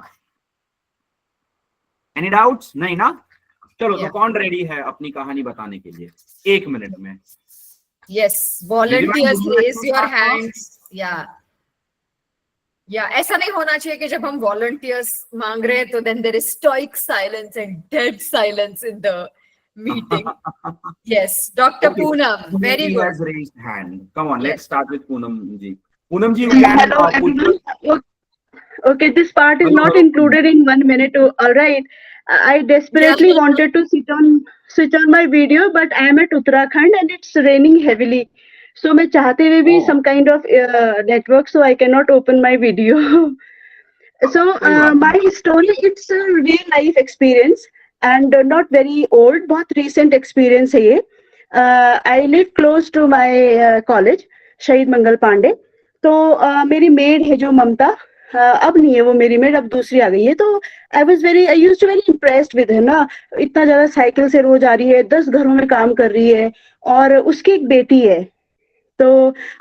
Speaker 3: Any doubts? नहीं ना? चलो, तो कौन रेडी है अपनी कहानी बताने के लिए 1 मिनट में?
Speaker 1: Yes, volunteers, raise your hands. Yeah. या ऐसा नहीं होना चाहिए कि जब हम वॉलंटियर्स मांग रहे हैं तो then there is stoic silence and dead silence in the meeting. Yes, Dr.
Speaker 3: Okay,
Speaker 1: Poonam,
Speaker 3: Poonam
Speaker 1: very
Speaker 3: ji
Speaker 1: good.
Speaker 3: has raised hand. Come on,
Speaker 1: Yes.
Speaker 3: let's start with Poonam ji. Poonam ji, you can
Speaker 4: Hello,
Speaker 3: put your...
Speaker 4: everyone. Okay, this part is
Speaker 3: Hello,
Speaker 4: not
Speaker 3: hello,
Speaker 4: included in 1 minute. All right. I desperately
Speaker 1: Yeah.
Speaker 4: wanted to switch on my video, but I am at Uttarakhand and it's raining heavily. So मैं चाहते हुए भी
Speaker 3: Oh.
Speaker 4: some kind of network, so I cannot open my video. So
Speaker 3: कोई बात
Speaker 4: my
Speaker 3: नहीं.
Speaker 4: story, it's a real life experience and not very old, बहुत recent experience है ये. I live close to my college, शहीद मंगल पांडे. तो मेरी made है जो ममता, अब नहीं है वो मेरी मेड, अब दूसरी आ गई है. तो I used to very impressed with है ना, इतना ज्यादा साइकिल से रोज आ रही है, 10 घरों में काम कर रही है और उसकी एक बेटी है. तो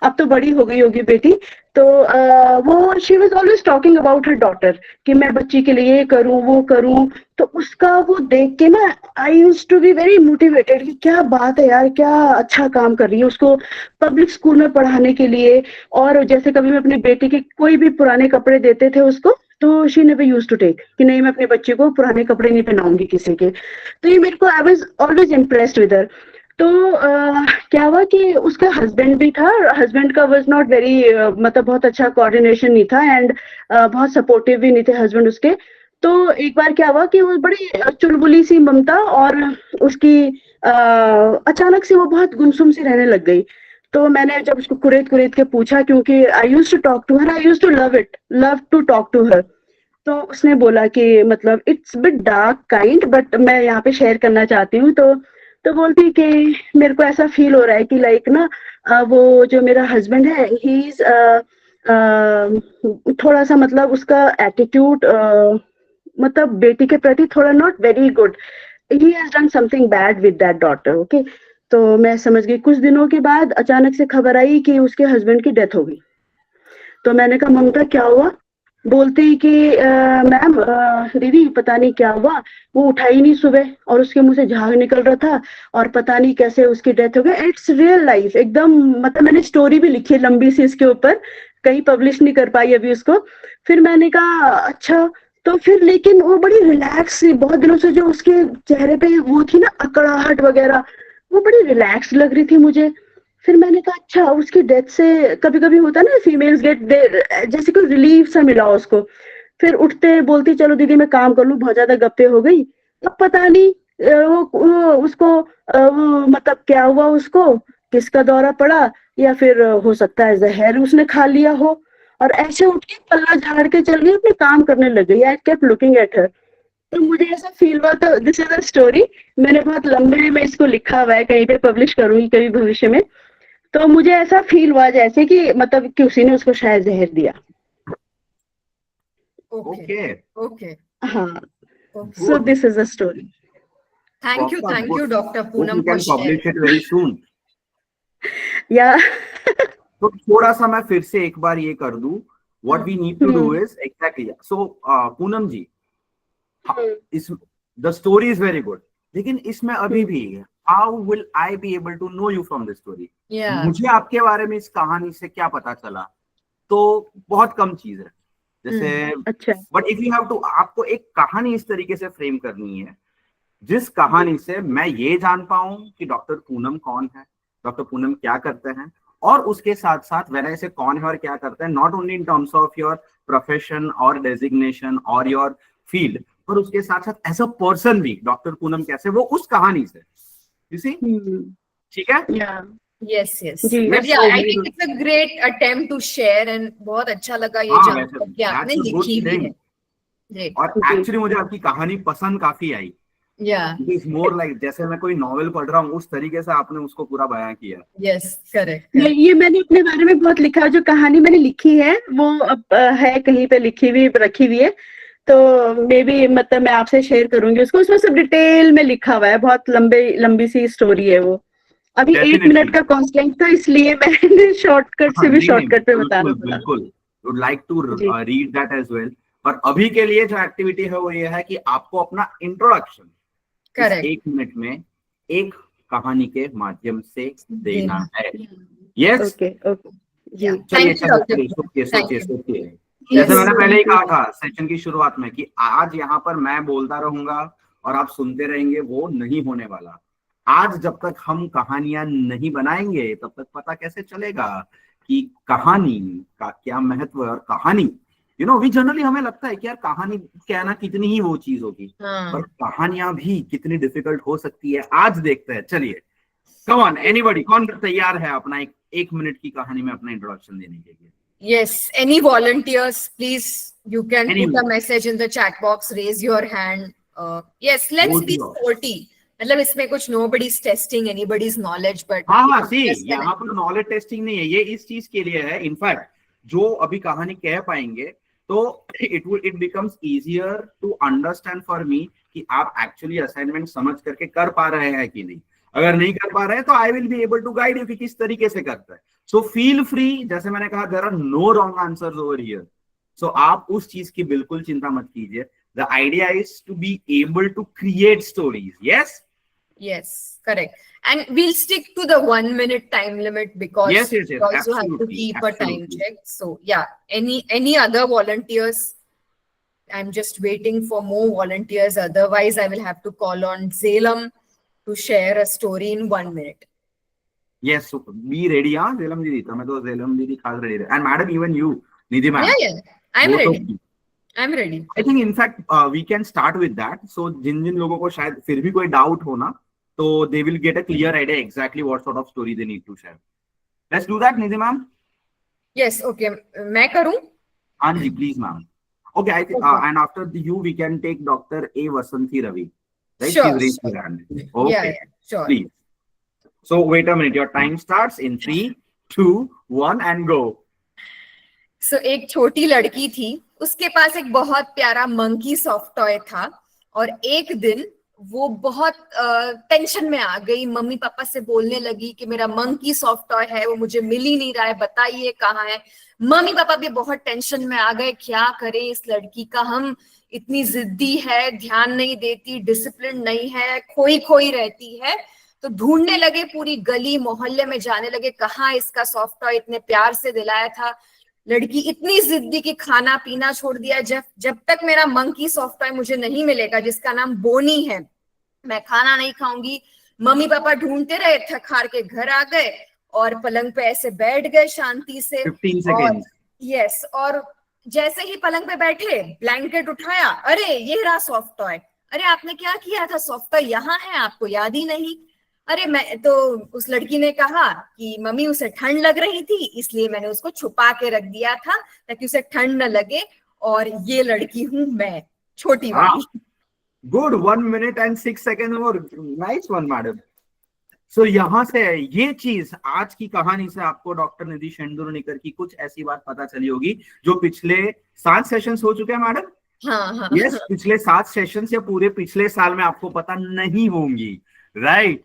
Speaker 4: अब तो बड़ी हो गई होगी बेटी. तो वो she was always talking about her daughter कि मैं बच्ची के लिए ये करूं वो करूं. तो उसका वो देख के ना I used to be very motivated कि क्या बात है यार, क्या अच्छा काम कर रही है. उसको पब्लिक स्कूल में पढ़ाने के लिए, और जैसे कभी मैं अपनी बेटी के कोई भी पुराने कपड़े देते थे उसको, तो she never used to take कि नहीं मैं अपने बच्चे को पुराने कपड़े नहीं पहनाऊंगी किसी के. तो ये मेरे को I was always impressed with her. तो क्या हुआ कि उसका हस्बैंड भी था, हस्बैंड का वाज नॉट वेरी मतलब बहुत अच्छा कोऑर्डिनेशन नहीं था एंड बहुत सपोर्टिव भी नहीं थे हस्बैंड उसके. तो एक बार क्या हुआ कि वो बड़ी चुलबुली सी ममता, और उसकी अचानक से वो बहुत गुमसुम सी रहने लग गई. तो मैंने जब उसको कुरेद कुरेद के पूछा, क्योंकि I used to talk to her, I used to love to talk to her. तो उसने बोला कि मतलब it's bit dark kind, but मैं यहाँ पे शेयर करना चाहती हूँ. तो बोलती कि मेरे को ऐसा फील हो रहा है कि लाइक ना वो जो मेरा हस्बैंड है, ही इज थोड़ा सा मतलब उसका एटीट्यूड मतलब बेटी के प्रति थोड़ा not very good. He has done something bad with that daughter. Okay, तो मैं समझ गई. कुछ दिनों के बाद अचानक से खबर आई कि उसके हस्बैंड की डेथ हो गई. तो मैंने कहा ममता क्या हुआ? बोलती कि मैम दीदी पता नहीं क्या हुआ, वो उठा ही नहीं सुबह और उसके मुंह से झाग निकल रहा था और पता नहीं कैसे उसकी डेथ हो गई. इट्स रियल लाइफ एकदम. मतलब मैंने स्टोरी भी लिखी है लंबी सी इसके ऊपर, कहीं पब्लिश नहीं कर पाई अभी उसको. फिर मैंने कहा अच्छा. तो फिर लेकिन वो बड़ी रिलैक्स, बहुत दिनों से जो उसके चेहरे पे वो थी ना अकड़ाहट वगैरह, वो बड़ी रिलैक्स लग रही थी मुझे. फिर मैंने कहा अच्छा, उसकी डेथ से कभी कभी होता है ना, फीमेल्स गेट जैसे कोई रिलीफ सा मिला उसको. फिर उठते बोलती चलो दीदी मैं काम कर लूं, बहुत ज्यादा गप्पे हो गई. अब पता नहीं वो उसको वो मतलब क्या हुआ, उसको किसका दौरा पड़ा, या फिर हो सकता है जहर उसने खा लिया हो, और ऐसे उठ के पल्ला झाड़ के चल गई, अपने काम करने लग गई. I kept looking at her. तो मुझे ऐसा फील हुआ. तो दिस इज अ स्टोरी, मैंने बहुत लंबे में इसको लिखा हुआ है, कहीं पे पब्लिश करूंगी कभी भविष्य में. तो मुझे ऐसा फील हुआ जैसे कि मतलब कि उसी ने उसको शायद जहर दिया.
Speaker 1: Okay. Okay.
Speaker 4: हाँ.
Speaker 1: Okay.
Speaker 4: So this is a story.
Speaker 1: Thank you, Dr.
Speaker 3: Hope
Speaker 1: Poonam
Speaker 3: you
Speaker 1: for
Speaker 3: can
Speaker 1: sharing.
Speaker 3: publish it very soon.
Speaker 4: Yeah.
Speaker 3: तो थोड़ा सा मैं फिर से एक बार ये कर दूं. What we need to do is exactly. So Poonam जी, इस the story is very good. लेकिन इसमें अभी भी how will I be able to know you from this story?
Speaker 1: Yeah.
Speaker 3: मुझे आपके बारे में इस कहानी से क्या पता चला? तो बहुत कम चीज है. जैसे
Speaker 4: अच्छा.
Speaker 3: But if you have to, आपको एक कहानी इस तरीके से फ्रेम करनी है जिस कहानी से मैं ये जान पाऊं कि डॉक्टर पूनम कौन है, डॉक्टर पूनम क्या करते हैं, और उसके साथ साथ वेन आई से कौन है और क्या करते हैं, not only in terms of your profession और डेजिग्नेशन और योर फील्ड, पर उसके साथ साथ एज अ पर्सन भी डॉक्टर पूनम कैसे, वो उस कहानी से. यू सी, ठीक है?
Speaker 1: Yes.
Speaker 4: Ji.
Speaker 1: But yeah, I think it's a great attempt to share and बहुत अच्छा लगा ये जानकर कि आपने लिखी भी है. Great.
Speaker 3: और एक्चुअली मुझे आपकी कहानी पसंद काफी आई.
Speaker 1: Yeah.
Speaker 3: It is more like जैसे मैं कोई नॉवेल पढ़ रहा हूँ उस तरीके से आपने उसको पूरा बयां किया.
Speaker 1: Yes, correct.
Speaker 4: ये मैंने अपने बारे में बहुत लिखा है. जो कहानी मैंने लिखी है वो अब है कहीं पे लिखी हुई रखी हुई है, तो मे बी मतलब मैं आपसे शेयर करूंगी उसको. उसमें सब डिटेल में लिखा हुआ है, बहुत लंबी सी स्टोरी है वो. अभी 8 मिनट का कॉन्स्टेंट था, इसलिए मैंने शॉर्टकट से भी शॉर्टकट पे बता रहा हूँ.
Speaker 3: बिल्कुल, would like to read that as well. पर अभी के लिए जो एक्टिविटी है वो ये है कि आपको अपना इंट्रोडक्शन 1 मिनट में एक कहानी के माध्यम से देना है. यस.
Speaker 4: ओके. जी.
Speaker 3: चलिए सोचिए. जैसे
Speaker 1: Yes.
Speaker 3: मैंने पहले ही कहा था सेशन की शुरुआत में कि आज यहाँ पर मैं बोलता रहूंगा और आप सुनते रहेंगे, वो नहीं होने वाला। आज जब तक हम कहानियां नहीं बनाएंगे तब तक पता कैसे चलेगा कि कहानी का क्या महत्व है। और कहानी वी जनरली हमें लगता है कि यार कहानी कहना कितनी ही वो चीज होगी,
Speaker 1: हाँ.
Speaker 3: पर कहानियां भी कितनी डिफिकल्ट हो सकती है आज देखते हैं। चलिए, कम ऑन एनीबॉडी, कौन तैयार है अपना एक मिनट की कहानी में अपना इंट्रोडक्शन देने के लिए?
Speaker 1: Yes, any volunteers, please, you can put a
Speaker 3: Anyone.
Speaker 1: message in the chat box, raise your hand. Yes, let's
Speaker 3: Would
Speaker 1: be
Speaker 3: you?
Speaker 1: sporty. मतलब इसमें कुछ nobody's testing anybody's knowledge, but
Speaker 3: हाँ, सी
Speaker 1: just
Speaker 3: यहाँ पर नॉलेज टेस्टिंग नहीं है, ये इस चीज के लिए है। इनफैक्ट जो अभी कहानी कह पाएंगे तो it becomes easier to understand for me कि आप एक्चुअली असाइनमेंट समझ करके कर पा रहे हैं कि नहीं। अगर नहीं कर पा रहे हैं तो I will be able to guide you कि किस तरीके से करता है। सो फील फ्री, जैसे मैंने कहा, there are no wrong answers over here. So आप उस चीज की बिल्कुल चिंता मत कीजिए। The idea is to be able to create stories. Yes,
Speaker 1: yes, correct. And we'll stick to the 1 minute time limit because
Speaker 3: Yes,
Speaker 1: we also have to
Speaker 3: absolutely,
Speaker 1: keep a time
Speaker 3: absolutely.
Speaker 1: check. So yeah, any other volunteers? I'm just waiting for more volunteers. Otherwise, I will have to call on Zelam to share a story in 1 minute.
Speaker 3: yes, be ready। हाँ झेलम दीदी, तुम्हें तो झेलम दीदी खास ready है। And madam, even you Nidhi ma'am,
Speaker 1: Yeah, I'm ready. I'm ready.
Speaker 3: I think in fact we can start with that. So जिन जिन लोगों को शायद फिर भी कोई डाउट हो ना, तो they will get a clear idea exactly what sort of story they need to share. Let's do that Nidhi ma'am.
Speaker 1: Yes, okay. मैं करूं?
Speaker 3: हाँ जी, please ma'am. Okay, I think
Speaker 1: Okay.
Speaker 3: And after you we can take doctor A Vasanti Ravi, right?
Speaker 1: Sure,
Speaker 3: She's raised
Speaker 1: sure.
Speaker 3: her hand.
Speaker 1: Yeah,
Speaker 3: Okay,
Speaker 1: yeah, sure.
Speaker 3: please. So wait a minute, your time starts in 3, 2, 1 and go.
Speaker 1: So एक छोटी लड़की थी, उसके पास एक बहुत प्यारा monkey soft toy था। और एक दिन वो बहुत टेंशन में आ गई, मम्मी पापा से बोलने लगी कि मेरा मंकी सॉफ्ट टॉय है, वो मुझे मिल ही नहीं रहा है, बताइए कहाँ है। मम्मी पापा भी बहुत टेंशन में आ गए, क्या करें इस लड़की का, हम इतनी जिद्दी है, ध्यान नहीं देती, डिसिप्लिन नहीं है, खोई खोई रहती है। तो ढूंढने लगे, पूरी गली मोहल्ले में जाने लगे, कहाँ इसका सॉफ्ट टॉय इतने प्यार से दिलाया था। लड़की इतनी जिद्दी कि खाना पीना छोड़ दिया, जब तक मेरा मंकी सॉफ्ट टॉय मुझे नहीं मिलेगा, जिसका नाम बोनी है, मैं खाना नहीं खाऊंगी। मम्मी पापा ढूंढते रहे, थक हार के घर आ गए और पलंग पे ऐसे बैठ गए शांति से।
Speaker 3: 15 seconds.
Speaker 1: यस, और जैसे ही पलंग पे बैठे, ब्लैंकेट उठाया, अरे ये रहा सॉफ्ट टॉय। अरे आपने क्या किया था, सॉफ्ट टॉय यहाँ है, आपको याद ही नहीं। अरे मैं तो, उस लड़की ने कहा कि मम्मी उसे ठंड लग रही थी, इसलिए मैंने उसको छुपा के रख दिया था ताकि उसे ठंड न लगे, और ये लड़की हूं मैं, छोटी वाली।
Speaker 3: Good, 1 minute and 6 seconds more. Nice one madam. So यहाँ से ये चीज, आज की कहानी से आपको डॉक्टर निधि शेंदुरनीकर की कुछ ऐसी बात पता चली होगी जो पिछले 7 सेशंस हो चुके हैं मैडम।
Speaker 1: हाँ हाँ।
Speaker 3: यस, पिछले 7 सेशंस या पूरे पिछले साल में आपको पता नहीं होंगी, right?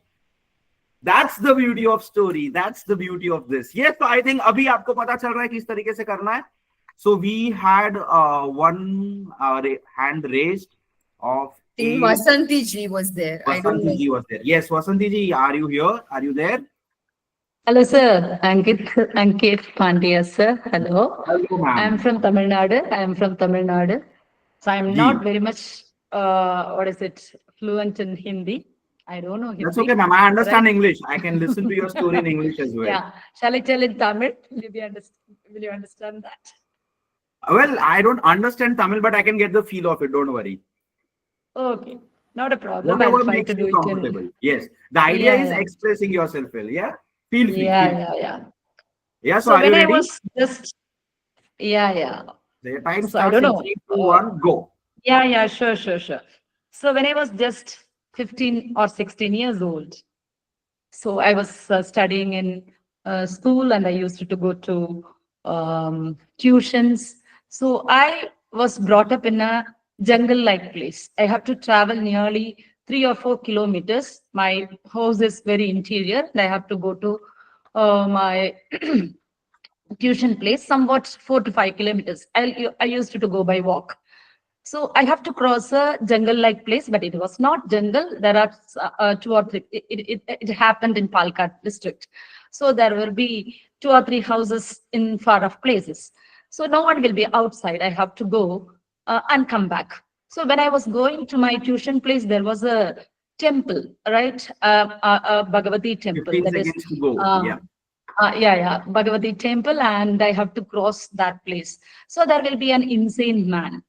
Speaker 3: That's the beauty of story. That's the beauty of this. Yes, so I think अभी आपको पता चल रहा है किस तरीके से करना है। So we had one hand raised of
Speaker 1: Vasanti ji was there.
Speaker 3: Vasanti ji was there. Yes, Vasanti ji, are you here? Are you there?
Speaker 5: Hello, sir. Ankit Pandya, sir. Hello.
Speaker 3: Hello, ma'am.
Speaker 5: I am from Tamil Nadu. So I'm not very much, fluent in Hindi. I don't know Hindi.
Speaker 3: That's okay, ma'am. I understand English. I can listen to your story in English as well.
Speaker 5: Yeah. Shall I tell in Tamil? Will you understand that?
Speaker 3: Well, I don't understand Tamil, but I can get the feel of it. Don't worry.
Speaker 5: Okay. Not a problem.
Speaker 3: Whatever
Speaker 5: I'll try
Speaker 3: makes
Speaker 5: to do
Speaker 3: you
Speaker 5: it
Speaker 3: comfortable. Yes. The idea
Speaker 5: Yeah,
Speaker 3: is
Speaker 5: yeah.
Speaker 3: expressing yourself well. Yeah. Feel free.
Speaker 5: Yeah.
Speaker 3: Yeah. So,
Speaker 5: So
Speaker 3: are you
Speaker 5: when I
Speaker 3: ready?
Speaker 5: was just, yeah.
Speaker 3: The time
Speaker 5: So I
Speaker 3: starts
Speaker 5: don't
Speaker 3: in
Speaker 5: know.
Speaker 3: 3, 2, 1, go.
Speaker 5: Yeah, sure. So when I was just 15 or 16 years old, so I was studying in school, and I used to go to tuitions. So I was brought up in a jungle-like place. I have to travel nearly 3 or 4 kilometers. My house is very interior, and I have to go to my tuition place, somewhat 4 to 5 kilometers. I used to go by walk. So I have to cross a jungle-like place, but it was not jungle. There are 2 or 3. It happened in Palakkad district. So there will be 2 or 3 houses in far-off places. So no one will be outside. I have to go and come back. So when I was going to my tuition place, there was a temple, right? A Bhagavati temple.
Speaker 3: 15
Speaker 5: That is,
Speaker 3: seconds to go. Yeah.
Speaker 5: yeah, Bhagavati temple, and I have to cross that place. So there will be an insane man,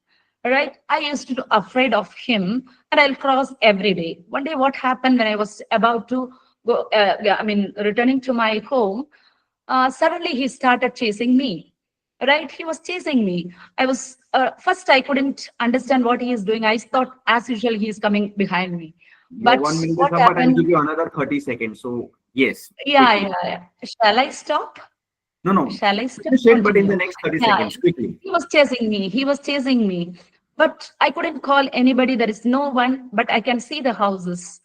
Speaker 5: right? I used to be afraid of him, and I'll cross every day. One day, what happened when I was about to go, returning to my home, suddenly he started chasing me, right? He was chasing me. I was, first, I couldn't understand what he is doing. I thought, as usual, he is coming behind me.
Speaker 3: Your
Speaker 5: But
Speaker 3: 1 minute is
Speaker 5: what
Speaker 3: up, but I'll
Speaker 5: happened?
Speaker 3: give you another 30 seconds. So yes.
Speaker 5: Yeah,
Speaker 3: quickly.
Speaker 5: yeah. Shall I stop?
Speaker 3: No.
Speaker 5: Shall I stop?
Speaker 3: Finish it, but in
Speaker 5: Continue.
Speaker 3: the next 30
Speaker 5: Yeah,
Speaker 3: seconds, quickly.
Speaker 5: he was chasing me. He was chasing me. But I couldn't call anybody. There is no one, but I can see the houses.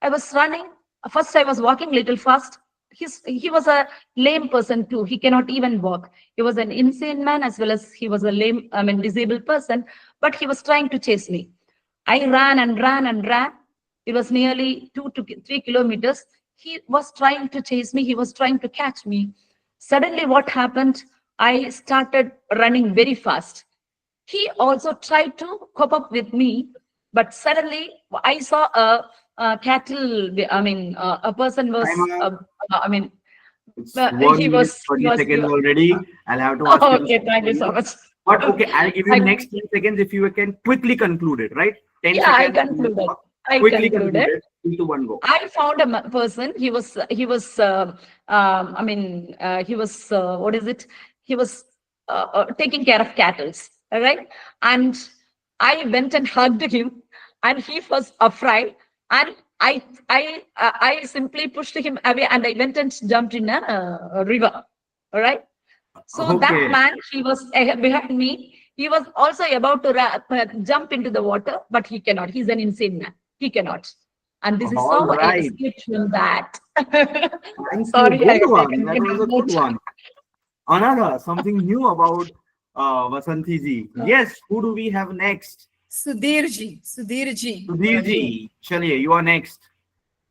Speaker 5: I was running. First, I was walking little fast. He was a lame person too. He cannot even walk. He was an insane man as well as he was a disabled person, but he was trying to chase me. I ran and ran and ran. It was nearly 2 to 3 kilometers. He was trying to chase me. He was trying to catch me. Suddenly, what happened? I started running very fast. He also tried to cope up with me, but suddenly I saw a cattle. A person was.
Speaker 3: Time up. It's
Speaker 5: He
Speaker 3: 1 minute,
Speaker 5: was.
Speaker 3: 30 seconds already. I'll have to ask you.
Speaker 5: Okay, thank you so much.
Speaker 3: But okay, I'll give you
Speaker 5: I-
Speaker 3: next 10 seconds if you can quickly conclude it, right? 10
Speaker 5: Yeah, I
Speaker 3: seconds.
Speaker 5: concluded. I
Speaker 3: Quickly
Speaker 5: concluded.
Speaker 3: conclude it. 3 to 1 go.
Speaker 5: I found a person. He was. What is it? He was taking care of cattle, all right? And I went and hugged him, and he was afraid. And I simply pushed him away, and I went and jumped in a river, all right? So that
Speaker 3: Okay.
Speaker 5: man, he was behind me. He was also about to jump into the water, but he cannot. He's an insane man. He cannot. And this is
Speaker 3: All
Speaker 5: how I
Speaker 3: right.
Speaker 5: escaped from that.
Speaker 3: Thank
Speaker 5: Sorry,
Speaker 3: you.
Speaker 5: I
Speaker 3: Good
Speaker 5: was
Speaker 3: one. That was a
Speaker 5: taken
Speaker 3: good one. Another, something new about Vasanti ji. Yes, who do we have next?
Speaker 1: Sudhir ji. Sudhir ji.
Speaker 3: Sudhir ji. Chaliye, you are next.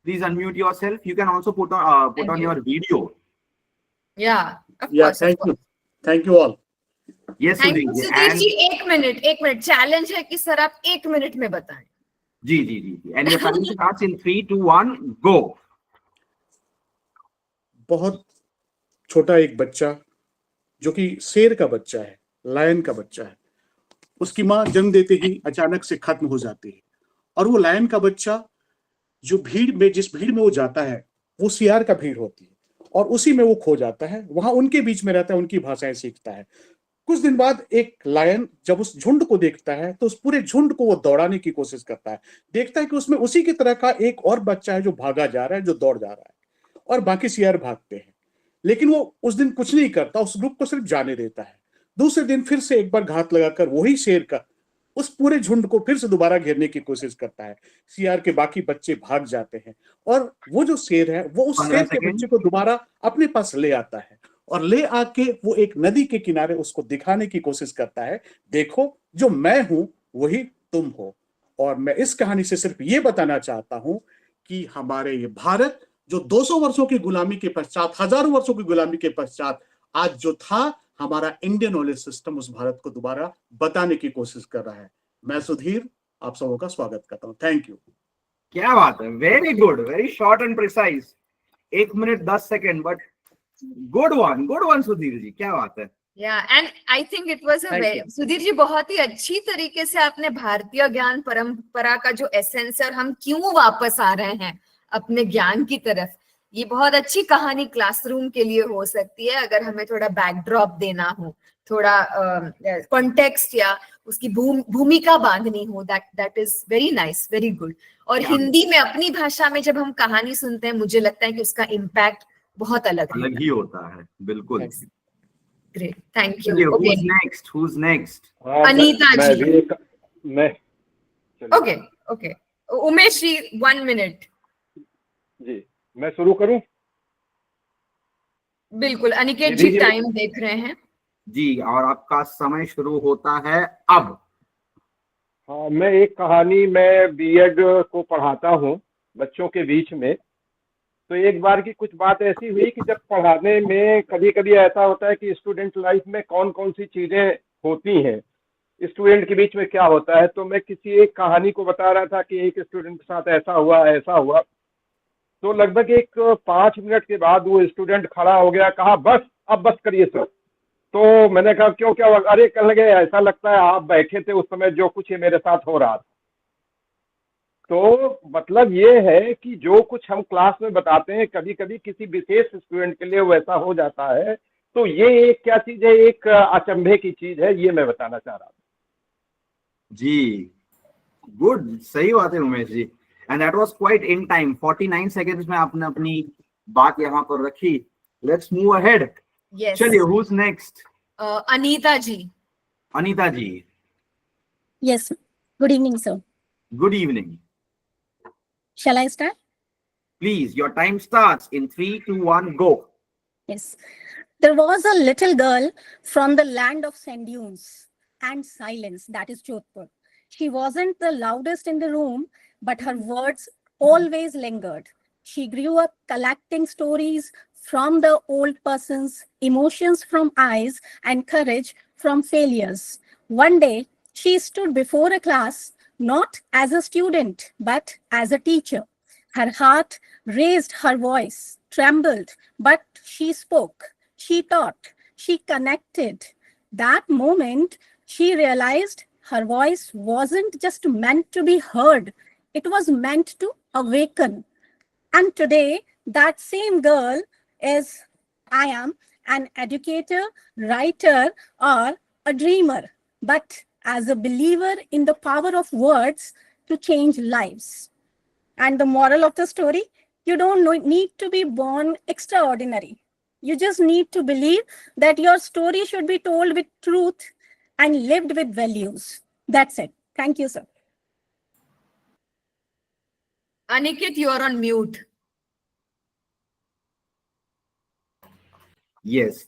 Speaker 3: Please unmute yourself. You can also put on
Speaker 5: Thank you.
Speaker 3: your video.
Speaker 1: Yeah, of
Speaker 6: Yeah,
Speaker 1: course. of
Speaker 6: thank
Speaker 1: course.
Speaker 6: you. Thank you all.
Speaker 3: Yes,
Speaker 1: Thank you,
Speaker 3: Sudhir ji.
Speaker 1: Sudhir
Speaker 3: And
Speaker 1: जी. एक minute challenge है कि sir आप 1 minute में बताएं.
Speaker 3: जी. And your time starts in 3, 2, 1, go.
Speaker 6: बहुत छोटा एक बच्चा जो कि शेर का बच्चा है, लायन का बच्चा है, उसकी माँ जन्म देते ही अचानक से खत्म हो जाती है और वो लायन का बच्चा जो जिस भीड़ में वो जाता है वो सियार का भीड़ होती है और उसी में वो खो जाता है, वहां उनके बीच में रहता है, उनकी भाषाएं सीखता है। कुछ दिन बाद एक लायन जब उस झुंड को देखता है तो उस पूरे झुंड को वो दौड़ाने की कोशिश करता है, देखता है कि उसमें उसी की तरह का एक और बच्चा है जो भागा जा रहा है, जो दौड़ जा रहा है और बाकी सियार भागते हैं, लेकिन वो उस दिन कुछ नहीं करता, उस ग्रुप को सिर्फ जाने देता है। दूसरे दिन फिर से एक बार घात लगाकर वही शेर का उस पूरे झुंड को फिर से दोबारा घेरने की कोशिश करता है। सियार के बाकी बच्चे भाग जाते हैं और वो जो शेर है वो उस शेर के बच्चे को दोबारा अपने पास ले आता है और ले आके वो एक नदी के किनारे उसको दिखाने की कोशिश करता है, देखो जो मैं हूं वही तुम हो। और मैं इस कहानी से सिर्फ ये बताना चाहता हूं कि हमारे ये भारत जो 200 वर्षों की गुलामी के पश्चात, हजारों वर्षों की गुलामी के पश्चात आज जो था, हमारा इंडियन नॉलेज सिस्टम उस भारत को दोबारा बताने की कोशिश कर रहा है। मैं सुधीर आप सबों का स्वागत करता हूं। Thank you.
Speaker 3: क्या बात है, very good, very short and precise. 1 minute 10 second, but good one Sudhir ji, क्या बात है।
Speaker 1: Yeah, and I think it was a
Speaker 3: Thank
Speaker 1: very,
Speaker 3: you.
Speaker 1: Sudhir ji बहुत ही अच्छी तरीके से आपने भारतीय ज्ञान परंपरा का जो एसेंस है और हम क्यों वापस आ रहे हैं अपने ज्ञान की तरफ, ये बहुत अच्छी कहानी क्लासरूम के लिए हो सकती है अगर हमें थोड़ा बैकड्रॉप देना हो, थोड़ा कॉन्टेक्स्ट या उसकी भूमिका बांधनी हो। That is very nice, very good. और
Speaker 3: Yeah.
Speaker 1: हिंदी में अपनी भाषा में जब हम कहानी सुनते हैं मुझे लगता है कि उसका इम्पैक्ट बहुत अलग
Speaker 3: ही होता है, बिल्कुल।
Speaker 1: Great, thank you.
Speaker 3: चलिए,
Speaker 1: ओके,
Speaker 3: who's next?
Speaker 1: अनीता जी।
Speaker 7: मैं
Speaker 1: ओके, उमेश जी 1 मिनट।
Speaker 7: जी, मैं शुरू करूं?
Speaker 1: बिल्कुल, अनिकेत
Speaker 7: दीदी
Speaker 1: जी
Speaker 7: जी।
Speaker 1: टाइम देख रहे हैं।
Speaker 3: जी, और आपका समय शुरू होता है अब।
Speaker 7: हाँ, मैं बीएड को पढ़ाता हूँ बच्चों के बीच में। तो एक बार की कुछ बात ऐसी हुई कि जब पढ़ाने में कभी कभी ऐसा होता है कि स्टूडेंट लाइफ में कौन कौन सी चीजें होती हैं, स्टूडेंट के बीच में क्या होता है, तो मैं किसी एक कहानी को बता रहा था कि एक स्टूडेंट के साथ ऐसा हुआ। तो लगभग एक 5 मिनट के बाद वो स्टूडेंट खड़ा हो गया, कहा बस, अब बस करिए सर। तो मैंने कहा क्यों, क्या हुआ? अरे कहने लगे ऐसा लगता है आप बैठे थे उस समय जो कुछ ये मेरे साथ हो रहा था। तो मतलब ये है कि जो कुछ हम क्लास में बताते हैं कभी कभी किसी विशेष स्टूडेंट के लिए वैसा हो जाता है। तो ये एक क्या चीज है, एक अचंभे की चीज है, ये मैं बताना चाह रहा था।
Speaker 3: जी गुड, सही बात है Umesh ji. And that was quite in time, 49 seconds में आपने अपनी बात यहाँ पर रखी। Let's move ahead.
Speaker 1: Yes.
Speaker 3: चलिए, who's next?
Speaker 1: Anita ji.
Speaker 3: Anita ji.
Speaker 8: Yes. Good evening, sir.
Speaker 3: Good evening.
Speaker 8: Shall I start?
Speaker 3: Please, your time starts in 3, 2, 1, go.
Speaker 8: Yes. There was a little girl from the land of sand dunes and silence, that is Jodhpur. She wasn't the loudest in the room, but her words always lingered. She grew up collecting stories from the old persons, emotions from eyes, and courage from failures. One day, she stood before a class, not as a student, but as a teacher. Her heart raised, her voice trembled, but she spoke, she taught, she connected. That moment, she realized her voice wasn't just meant to be heard, it was meant to awaken. And today, that same girl is, I am, an educator, writer, or a dreamer, but as a believer in the power of words to change lives. And the moral of the story, you don't need to be born extraordinary. You just need to believe that your story should be told with truth and lived with values. That's it. Thank you, sir.
Speaker 1: Aniket, you are on mute.
Speaker 3: Yes.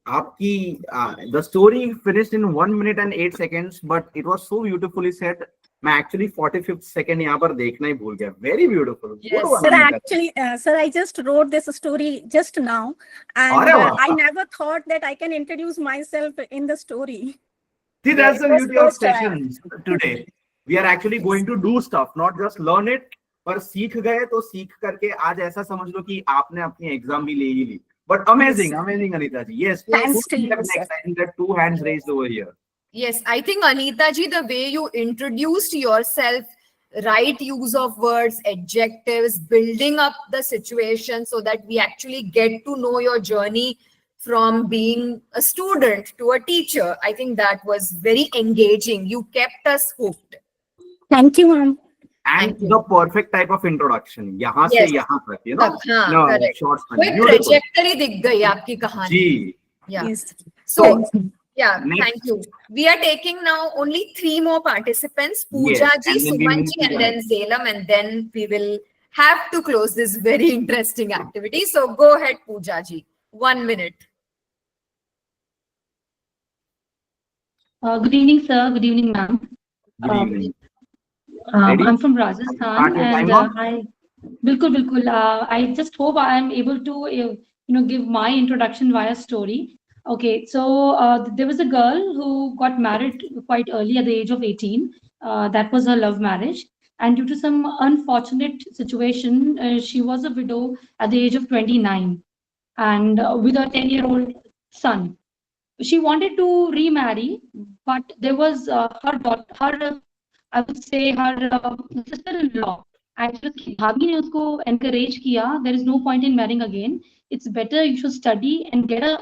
Speaker 3: आपकी the story finished in 1 minute and 8 seconds, but it was so beautifully said. मैं actually 45th second यहाँ पर देखना ही भूल गया. Very beautiful.
Speaker 1: Yes.
Speaker 3: Good one,
Speaker 8: Sir,
Speaker 3: Anita.
Speaker 8: actually, sir, I just wrote this story just now, and
Speaker 3: अरे वाह.
Speaker 8: I never thought that I can introduce myself in the story.
Speaker 3: See, that's the
Speaker 8: It was
Speaker 3: beauty of
Speaker 8: so sad.
Speaker 3: sessions today. We are actually going to do stuff, not just learn it. पर सीख गए तो सीख करके आज ऐसा समझ लो कि आपने अपनी एग्जाम भी ले ही ली. But amazing,
Speaker 8: Yes,
Speaker 3: amazing, Anita ji. Yes.
Speaker 8: Thanks to you,
Speaker 3: Next,
Speaker 8: sir.
Speaker 3: I think that 2 hands raised over here.
Speaker 1: Yes, I think Anita ji, the way you introduced yourself, right use of words, adjectives, building up the situation so that we actually get to know your journey from being a student to a teacher. I think that was very engaging. You kept us hooked.
Speaker 8: Thank you, ma'am.
Speaker 3: And
Speaker 1: Thank you.
Speaker 3: the perfect type of introduction. यहाँ से
Speaker 1: Yes.
Speaker 3: यहाँ तक, you know.
Speaker 1: हाँ,
Speaker 3: No,
Speaker 1: correct.
Speaker 3: short span.
Speaker 1: कोई
Speaker 3: Beautiful.
Speaker 1: trajectory दिख गई आपकी कहानी.
Speaker 3: जी.
Speaker 1: Yeah.
Speaker 8: Yes.
Speaker 1: So,
Speaker 8: Thanks.
Speaker 1: yeah,
Speaker 3: Next.
Speaker 1: thank you. We are taking now only 3 more participants, Pooja
Speaker 3: Yes,
Speaker 1: ji,
Speaker 3: and then we
Speaker 1: Suman
Speaker 3: move
Speaker 1: ji,
Speaker 3: to
Speaker 1: and
Speaker 3: the
Speaker 1: then Zelam, and then we will have to close this very interesting activity. So go ahead, Pooja ji. 1 minute.
Speaker 5: Good evening, sir. Good evening, ma'am.
Speaker 3: Good evening. Ready?
Speaker 5: I'm from
Speaker 3: Start
Speaker 5: Rajasthan,
Speaker 3: your
Speaker 5: and
Speaker 3: timer.
Speaker 5: bilkul. I just hope I am able to, give my introduction via story. Okay, so there was a girl who got married quite early at the age of 18. That was her love marriage, and due to some unfortunate situation, she was a widow at the age of 29, and with a 10-year-old son. She wanted to remarry, but there was her daughter, I would say her sister-in-law. Actually, उसकी भाभी ने उसको encourage किया. There is no point in marrying again. It's better you should study and get a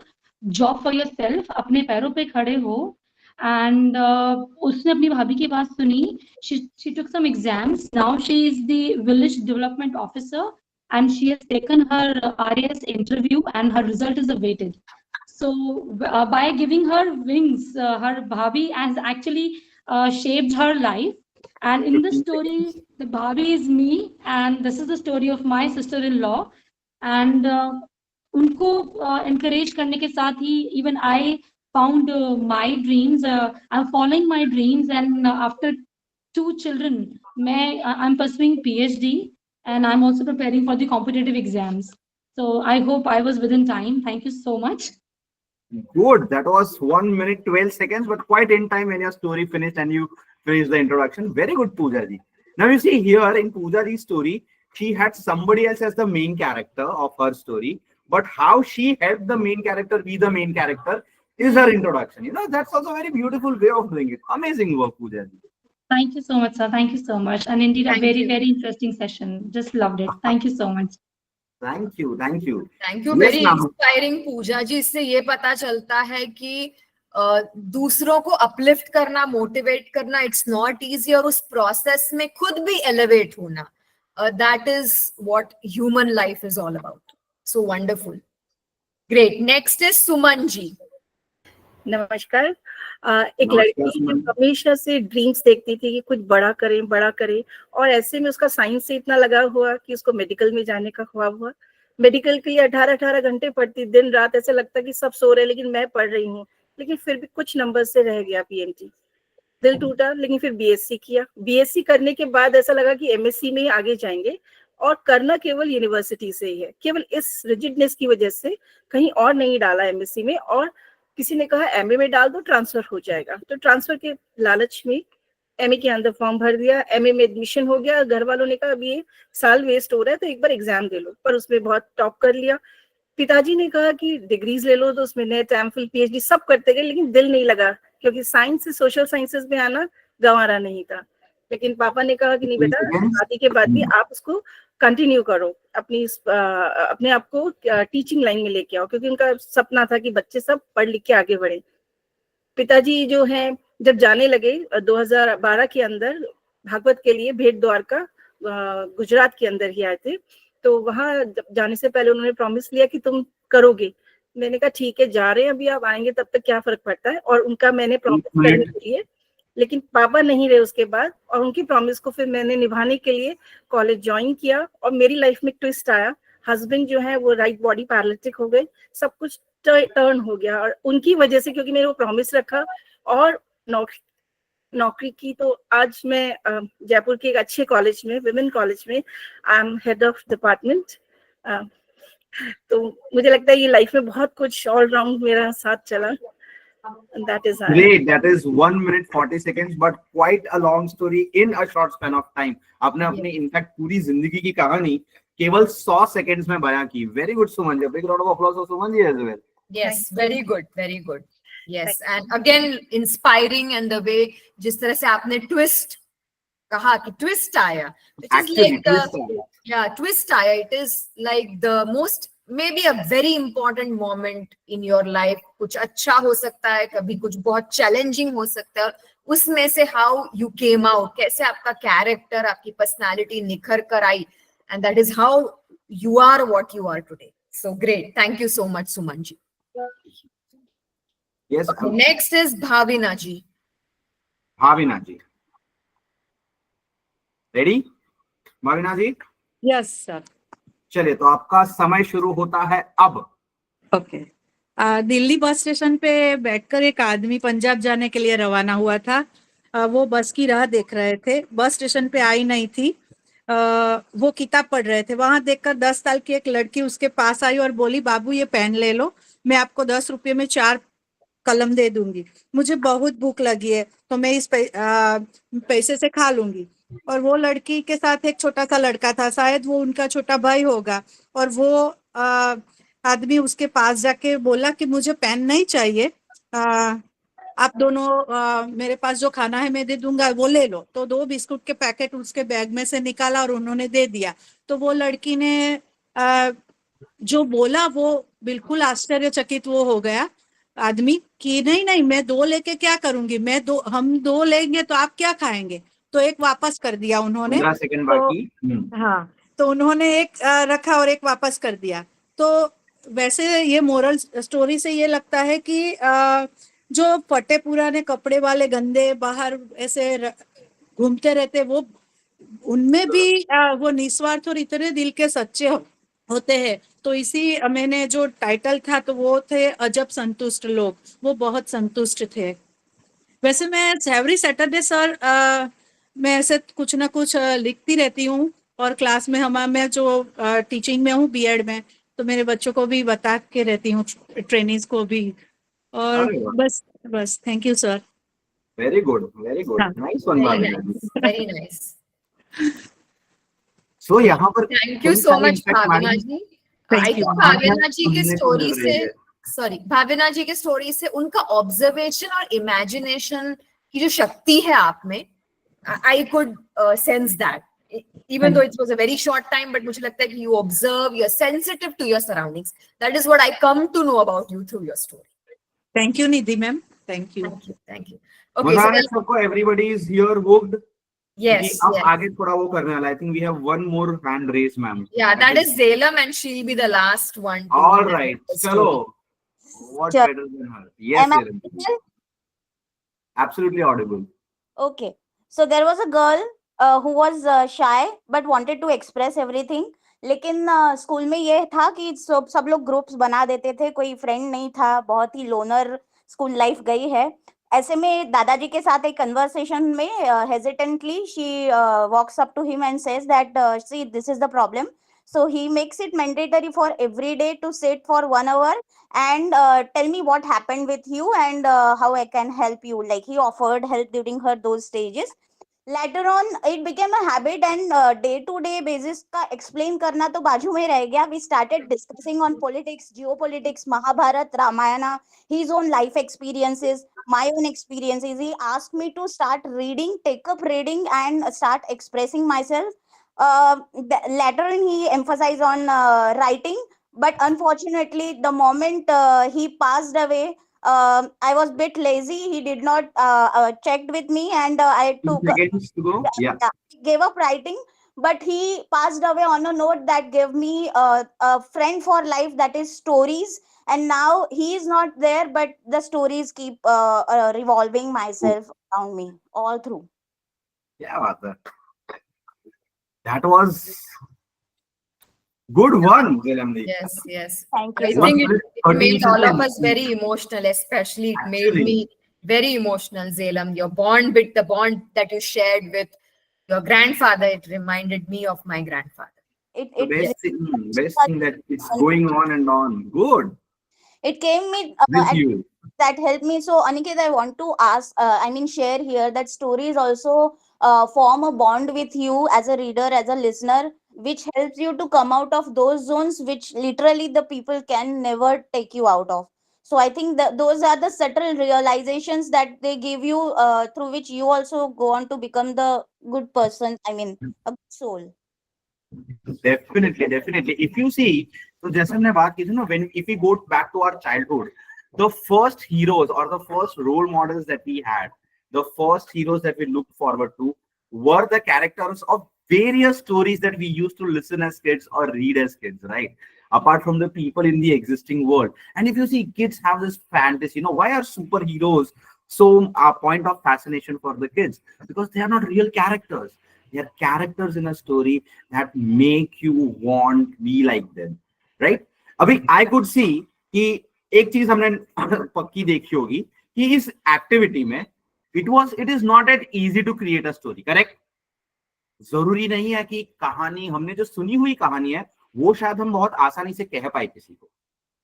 Speaker 5: job for yourself. अपने पैरों पे खड़े हो. And उसने अपनी भाभी की बात सुनी. She took some exams. Now she is the village development officer, and she has taken her RAS interview, and her result is awaited. So by giving her wings, her bhabhi has actually shaped her life. And in the story, the bhabhi is me, and this is the story of my sister-in-law. And उनको encourage करने के साथ ही even I found my dreams. I'm following my dreams, and after 2 children, I'm pursuing PhD. and I'm also preparing for the competitive exams. So I hope I was within time. Thank you so much.
Speaker 3: Good. That was 1 minute 12 seconds, but quite in time when your story finished and you finished the introduction. Very good, Pooja ji. Now you see here in Pooja ji's story, she had somebody else as the main character of her story, but how she helped the main character be the main character is her introduction. You know, that's also a very beautiful way of doing it. Amazing work, Pooja ji.
Speaker 5: Thank you so much, sir. Thank you so much. And indeed, a
Speaker 1: Thank
Speaker 5: very,
Speaker 1: you.
Speaker 5: very interesting session. Just loved it. Thank you so much.
Speaker 3: Thank you. Thank you.
Speaker 1: Thank you
Speaker 3: Yes,
Speaker 1: very
Speaker 3: ma'am.
Speaker 1: Inspiring Pooja ji. इससे ये पता चलता है कि दूसरों को uplift करना, motivate करना, इट्स नॉट इजी, और उस प्रोसेस में खुद भी एलिवेट होना, that is what human life is all about. So wonderful. Great. Next is Suman ji.
Speaker 9: नमस्कार. एक
Speaker 3: नमस्कार,
Speaker 9: लड़की जो
Speaker 3: सुमन.
Speaker 9: हमेशा से ड्रीम्स देखती थी कि कुछ बड़ा करे, और ऐसे में उसका साइंस से इतना लगाव हुआ कि उसको मेडिकल में जाने का ख्वाब हुआ. मेडिकल के लिए 18 घंटे पढ़ती, दिन रात. ऐसे लगता कि सब सो रहे लेकिन मैं पढ़ रही हूँ, लेकिन फिर भी कुछ नंबर से रह गया पीएमटी. दिल टूटा, लेकिन फिर बीएससी किया. बीएससी करने के बाद ऐसा लगा कि एमएससी में ही आगे जाएंगे, और करना केवल यूनिवर्सिटी से ही है. केवल इस रिजिडनेस की वजह से कहीं और नहीं डाला एमएससी में, और किसी ने कहा एमए में डाल दो, ट्रांसफर हो जाएगा. तो ट्रांसफर के लालच में एमए के अंदर फॉर्म भर दिया. एमए में एडमिशन हो गया. घर वालों ने कहा अभी ये साल वेस्ट हो रहा है तो एक बार एग्जाम दे लो, पर उसमें बहुत टॉप कर लिया. पिताजी ने कहा कि डिग्रीज ले लो, तो उसमें नेट, एमफिल, पीएचडी सब करते गए, लेकिन दिल नहीं लगा, क्योंकि साइंस से सोशल साइंसेस में आना गंवारा नहीं था. लेकिन पापा ने कहा कि नहीं बेटा, शादी के बाद भी आप उसको कंटिन्यू करो, अपने आप को टीचिंग लाइन में लेके आओ, क्योंकि उनका सपना था कि बच्चे सब पढ़ लिख के आगे बढ़े. पिताजी जो हैं जब जाने लगे 2012 के अंदर भागवत के लिए भेट द्वारका, गुजरात के अंदर ही आए थे, तो वहां जाने से पहले उन्होंने प्रॉमिस लिया कि तुम करोगे. मैंने कहा ठीक है, जा रहे हैं, अभी आप आएंगे तब तक क्या फर्क पड़ता है. और उनका मैंने प्रॉमिस करने के लिए, लेकिन पापा नहीं रहे उसके बाद, और उनकी प्रॉमिस को फिर मैंने निभाने के लिए कॉलेज ज्वाइन किया. और मेरी लाइफ में ट्विस्ट आया. हस्बैंड जो है वो राइट बॉडी पैरालिटिक हो गए, सब कुछ टर्न हो गया, और उनकी वजह से, क्योंकि मैंने वो प्रॉमिस रखा और नौकरी की, तो आज मैं जयपुर के एक अच्छे कॉलेज में, विमेन कॉलेज में, I am head of department. तो मुझे लगता है ये लाइफ में बहुत कुछ ऑल राउंड मेरा साथ चला. That is
Speaker 3: Great. That is 1 minute 40 seconds, but quite a long story in a short span of time. आपने अपनी इनफैक्ट पूरी जिंदगी की कहानी केवल 100 सेकंड्स में बयां की. Very good Suman ji. Big round of applause for Suman ji as well.
Speaker 1: Yes, very good, very good. Yes, and again inspiring, and the way जिस तरह से आपने twist कहा कि twist आया, which is
Speaker 3: Actually,
Speaker 1: like
Speaker 3: twist आया.
Speaker 1: yeah, twist आया. It is like the most, maybe a very important moment in your life. कुछ अच्छा हो सकता है, कभी कुछ बहुत challenging हो सकता है, और उसमें से how you came out, कैसे आपका character, आपकी personality निखर कर आई, and that is how you are what you are today. So great. Thank you so much, Suman ji.
Speaker 3: Yes.
Speaker 1: Okay, next is Bhavina ji.
Speaker 3: Bhavina ji. Ready Bhavina ji?
Speaker 10: Yes sir.
Speaker 3: चलिए, तो आपका समय शुरू होता है अब.
Speaker 10: ओके. दिल्ली बस स्टेशन पे बैठकर एक आदमी पंजाब जाने के लिए रवाना हुआ था. वो बस की राह देख रहे थे. बस स्टेशन पे आई नहीं थी. वो किताब पढ़ रहे थे. वहां देखकर 10 साल की एक लड़की उसके पास आई और बोली, बाबू ये पेन ले लो, मैं आपको 10 रुपये में 4 कलम दे दूंगी. मुझे बहुत भूख लगी है, तो मैं इस पैसे से खा लूंगी. और वो लड़की के साथ एक छोटा सा लड़का था, शायद वो उनका छोटा भाई होगा. और वो आदमी उसके पास जाके बोला कि मुझे पेन नहीं चाहिए, आप दोनों मेरे पास जो खाना है मैं दे दूंगा, वो ले लो. तो 2 बिस्कुट के पैकेट उसके बैग में से निकाला और उन्होंने दे दिया. तो वो लड़की ने जो बोला वो बिल्कुल आश्चर्यचकित वो हो गया आदमी कि नहीं मैं 2 लेके क्या करूंगी, हम 2 लेंगे तो आप क्या खाएंगे. तो एक वापस कर दिया उन्होंने.
Speaker 3: 15 सेकंड बाकी.
Speaker 10: हाँ, तो उन्होंने एक रखा और एक वापस कर दिया. तो वैसे ये मोरल स्टोरी से ये लगता है कि जो फटे पुराने कपड़े वाले गंदे बाहर ऐसे घूमते रहते, वो उनमें भी वो निस्वार्थ और इतने दिल के सच्चे होते हैं. तो इसी मैंने जो टाइटल था तो वो थे अजब संतुष्ट लोग. वो बहुत संतुष्ट थे. वैसे मैं एवरी सैटरडे सर मैं ऐसे कुछ ना कुछ लिखती रहती हूँ. और क्लास में मैं जो टीचिंग में हूँ बीएड में, तो मेरे बच्चों को भी बता के रहती हूँ, ट्रेनिंग्स को भी। और
Speaker 3: अरे वाह,
Speaker 10: बस बस thank you sir.
Speaker 3: Very good, very good,
Speaker 10: हाँ,
Speaker 3: नाइस वन
Speaker 1: Very
Speaker 3: भावना जी।
Speaker 1: nice. Very nice.
Speaker 3: सो यहाँ पर
Speaker 1: Thank you
Speaker 3: कई
Speaker 1: so
Speaker 3: सारे
Speaker 1: much,
Speaker 3: impact
Speaker 1: Bhavina
Speaker 3: हमारी
Speaker 1: ji.
Speaker 10: Thank
Speaker 1: I
Speaker 10: you.
Speaker 1: think
Speaker 3: कहानियां
Speaker 1: भाविना जी की
Speaker 3: सुनने को
Speaker 1: स्टोरी
Speaker 3: मिल
Speaker 1: से,
Speaker 3: रही है।
Speaker 1: सॉरी, भाविना जी की स्टोरी से उनका ऑब्जर्वेशन और इमेजिनेशन की जो शक्ति है आप में, I could sense that, even though it was a very short time, but मुझे लगता है कि you observe, you're sensitive to your surroundings. That is what I come to know about you through your story.
Speaker 10: Thank you Nidhi ma'am, thank you.
Speaker 1: Thank you, thank you. Okay,
Speaker 3: मजा
Speaker 1: so
Speaker 3: आ रहा है सबको, everybody is here hooked.
Speaker 1: yes,
Speaker 3: अब
Speaker 1: yes.
Speaker 3: आगे थोड़ा वो करने वाला, I think we have one more hand raise ma'am.
Speaker 1: Yeah, that is Zelam, and she'll be the last one to
Speaker 3: all
Speaker 1: narrate
Speaker 3: right,
Speaker 1: the
Speaker 3: चलो,
Speaker 1: story.
Speaker 3: What
Speaker 11: Sure.
Speaker 3: Better than her. Yes
Speaker 11: Am I
Speaker 3: Zelam,
Speaker 11: audible?
Speaker 3: absolutely audible.
Speaker 11: Okay. So there was a girl who was shy but wanted to express everything. लेकिन school में ये था कि सब लोग groups बना देते थे, कोई फ्रेंड नहीं था, बहुत ही लोनर स्कूल लाइफ गई है। ऐसे में दादाजी के साथ एक कन्वर्सेशन में hesitantly she walks up to him and says that see this is the problem, so he makes it mandatory for every day to sit for 1 hour and tell me what happened with you and how I can help you. Like he offered help during her those stages. Later on it became a habit and day to day basis का explain करना तो बाजू में रह गया. We started discussing on politics, geopolitics, Mahabharat, Ramayana, his own life experiences, my own experiences. He asked me to start reading, take up reading and start expressing myself. Later on he emphasized on writing, but unfortunately the moment he passed away, I was bit lazy. He did not checked with me and I
Speaker 3: 2
Speaker 11: took
Speaker 3: seconds to go. Yeah.
Speaker 11: gave up writing, but he passed away on a note that gave me a friend for life, that is stories. And now he is not there, but the stories keep revolving myself around me all through.
Speaker 3: क्या बात है, that was good one Zelam ji.
Speaker 1: Yes, yes.
Speaker 11: Thank you
Speaker 1: I
Speaker 11: so
Speaker 1: think
Speaker 11: much.
Speaker 1: it made all of
Speaker 3: 13
Speaker 1: us very emotional, especially it made
Speaker 3: Actually.
Speaker 1: me very emotional, Zelam. Your bond with the bond that you shared with your grandfather, it reminded me of my grandfather.
Speaker 3: The best thing that it's going on and on. Good.
Speaker 11: It came me
Speaker 3: With
Speaker 11: and
Speaker 3: you.
Speaker 11: that helped me. So Aniket, I want to ask, share here that stories also form a bond with you as a reader, as a listener, which helps you to come out of those zones which literally the people can never take you out of. So I think that those are the subtle realizations that they give you, through which you also go on to become the good person. A good soul.
Speaker 3: Definitely. If you see, तो जैसे हमने बात की थी ना, when if we go back to our childhood, the first heroes or the first role models that we had, the first heroes that we looked forward to were the characters of various stories that we used to listen as kids or read as kids, right? Apart from the people in the existing world. And if you see, kids have this fantasy, why are superheroes so a point of fascination for the kids? Because they are not real characters. They are characters in a story that make you want to be like them, right? अभी I could see कि एक चीज हमने पक्की देखी होगी कि इस एक्टिविटी में it is not that easy to create a story, correct? जरूरी नहीं है कि कहानी, हमने जो सुनी हुई कहानी है वो शायद हम बहुत आसानी से कह पाए किसी को,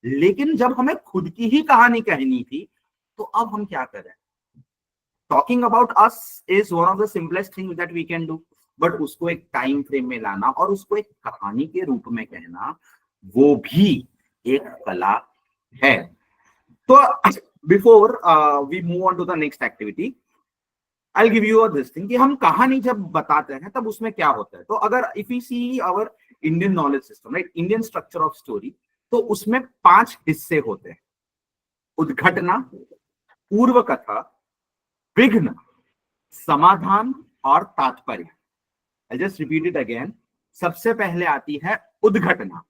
Speaker 3: लेकिन जब हमें खुद की ही कहानी कहनी थी तो अब हम क्या करें? Talking about us is one of the simplest things that we can do, but उसको एक टाइम फ्रेम में लाना और उसको एक कहानी के रूप में कहना, वो भी एक कला है। तो before we move on to the next activity, I will give you this thing कि हम कहानी जब बताते हैं तब उसमें क्या होता है। तो अगर if you see our Indian knowledge system, right, Indian structure of story, तो उसमें 5 हिस्से होते हैं: उद्घटना, पूर्व कथा, विघ्न, समाधान और तात्पर्य। I'll just repeat it again. सबसे पहले आती है उद्घटना।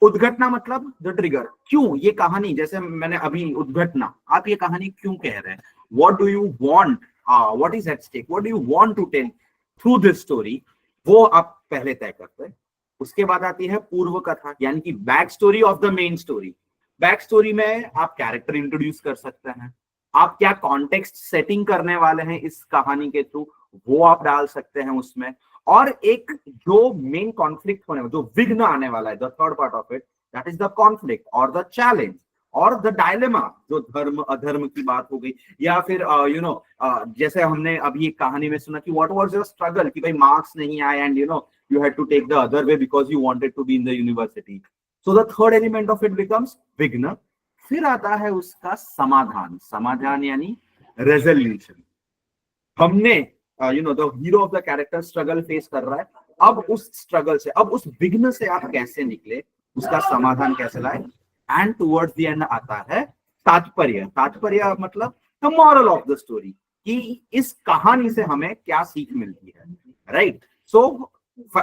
Speaker 3: उद्घटना मतलब द ट्रिगर, क्यों ये कहानी, जैसे मैंने अभी उद्घटना, आप ये कहानी क्यों कह रहे हैं, what do you want, what is at stake, what do you want to tell through this story, वो आप पहले तय करते हैं। उसके बाद आती है पूर्व कथा, यानी कि back story of the main story. Back story में आप कैरेक्टर इंट्रोड्यूस कर सकते हैं, आप क्या कॉन्टेक्स्ट सेटिंग करने वाले हैं इस कहानी के थ्रू, वो आप डाल सकते हैं उसमें। और एक जो मेन कॉन्फ्लिक्ट होने जो विघ्न आने वाला है, the third part of it, that is the conflict और द चैलेंज और द डायलेमा, जो धर्म अधर्म की बात हो गई, या फिर जैसे हमने अभी एक कहानी में सुना कि व्हाट वाज योर स्ट्रगल, कि भाई मार्क्स नहीं आए and you had to take the other way because you wanted to be in the university. So the third element of it becomes विघ्न। फिर आता है उसका समाधान, समाधान यानी रेजोल्यूशन। हमने the hero of the character struggle face कर रहा है, अब उस स्ट्रगल से, अब उस विघ्न से आप कैसे निकले, उसका समाधान कैसे लाए, एंड टुवर्ड्स द एंड आता है तात्पर्य। तात्पर्य मतलब the moral of the story, कि इस कहानी से हमें क्या सीख मिलती है, राइट। सो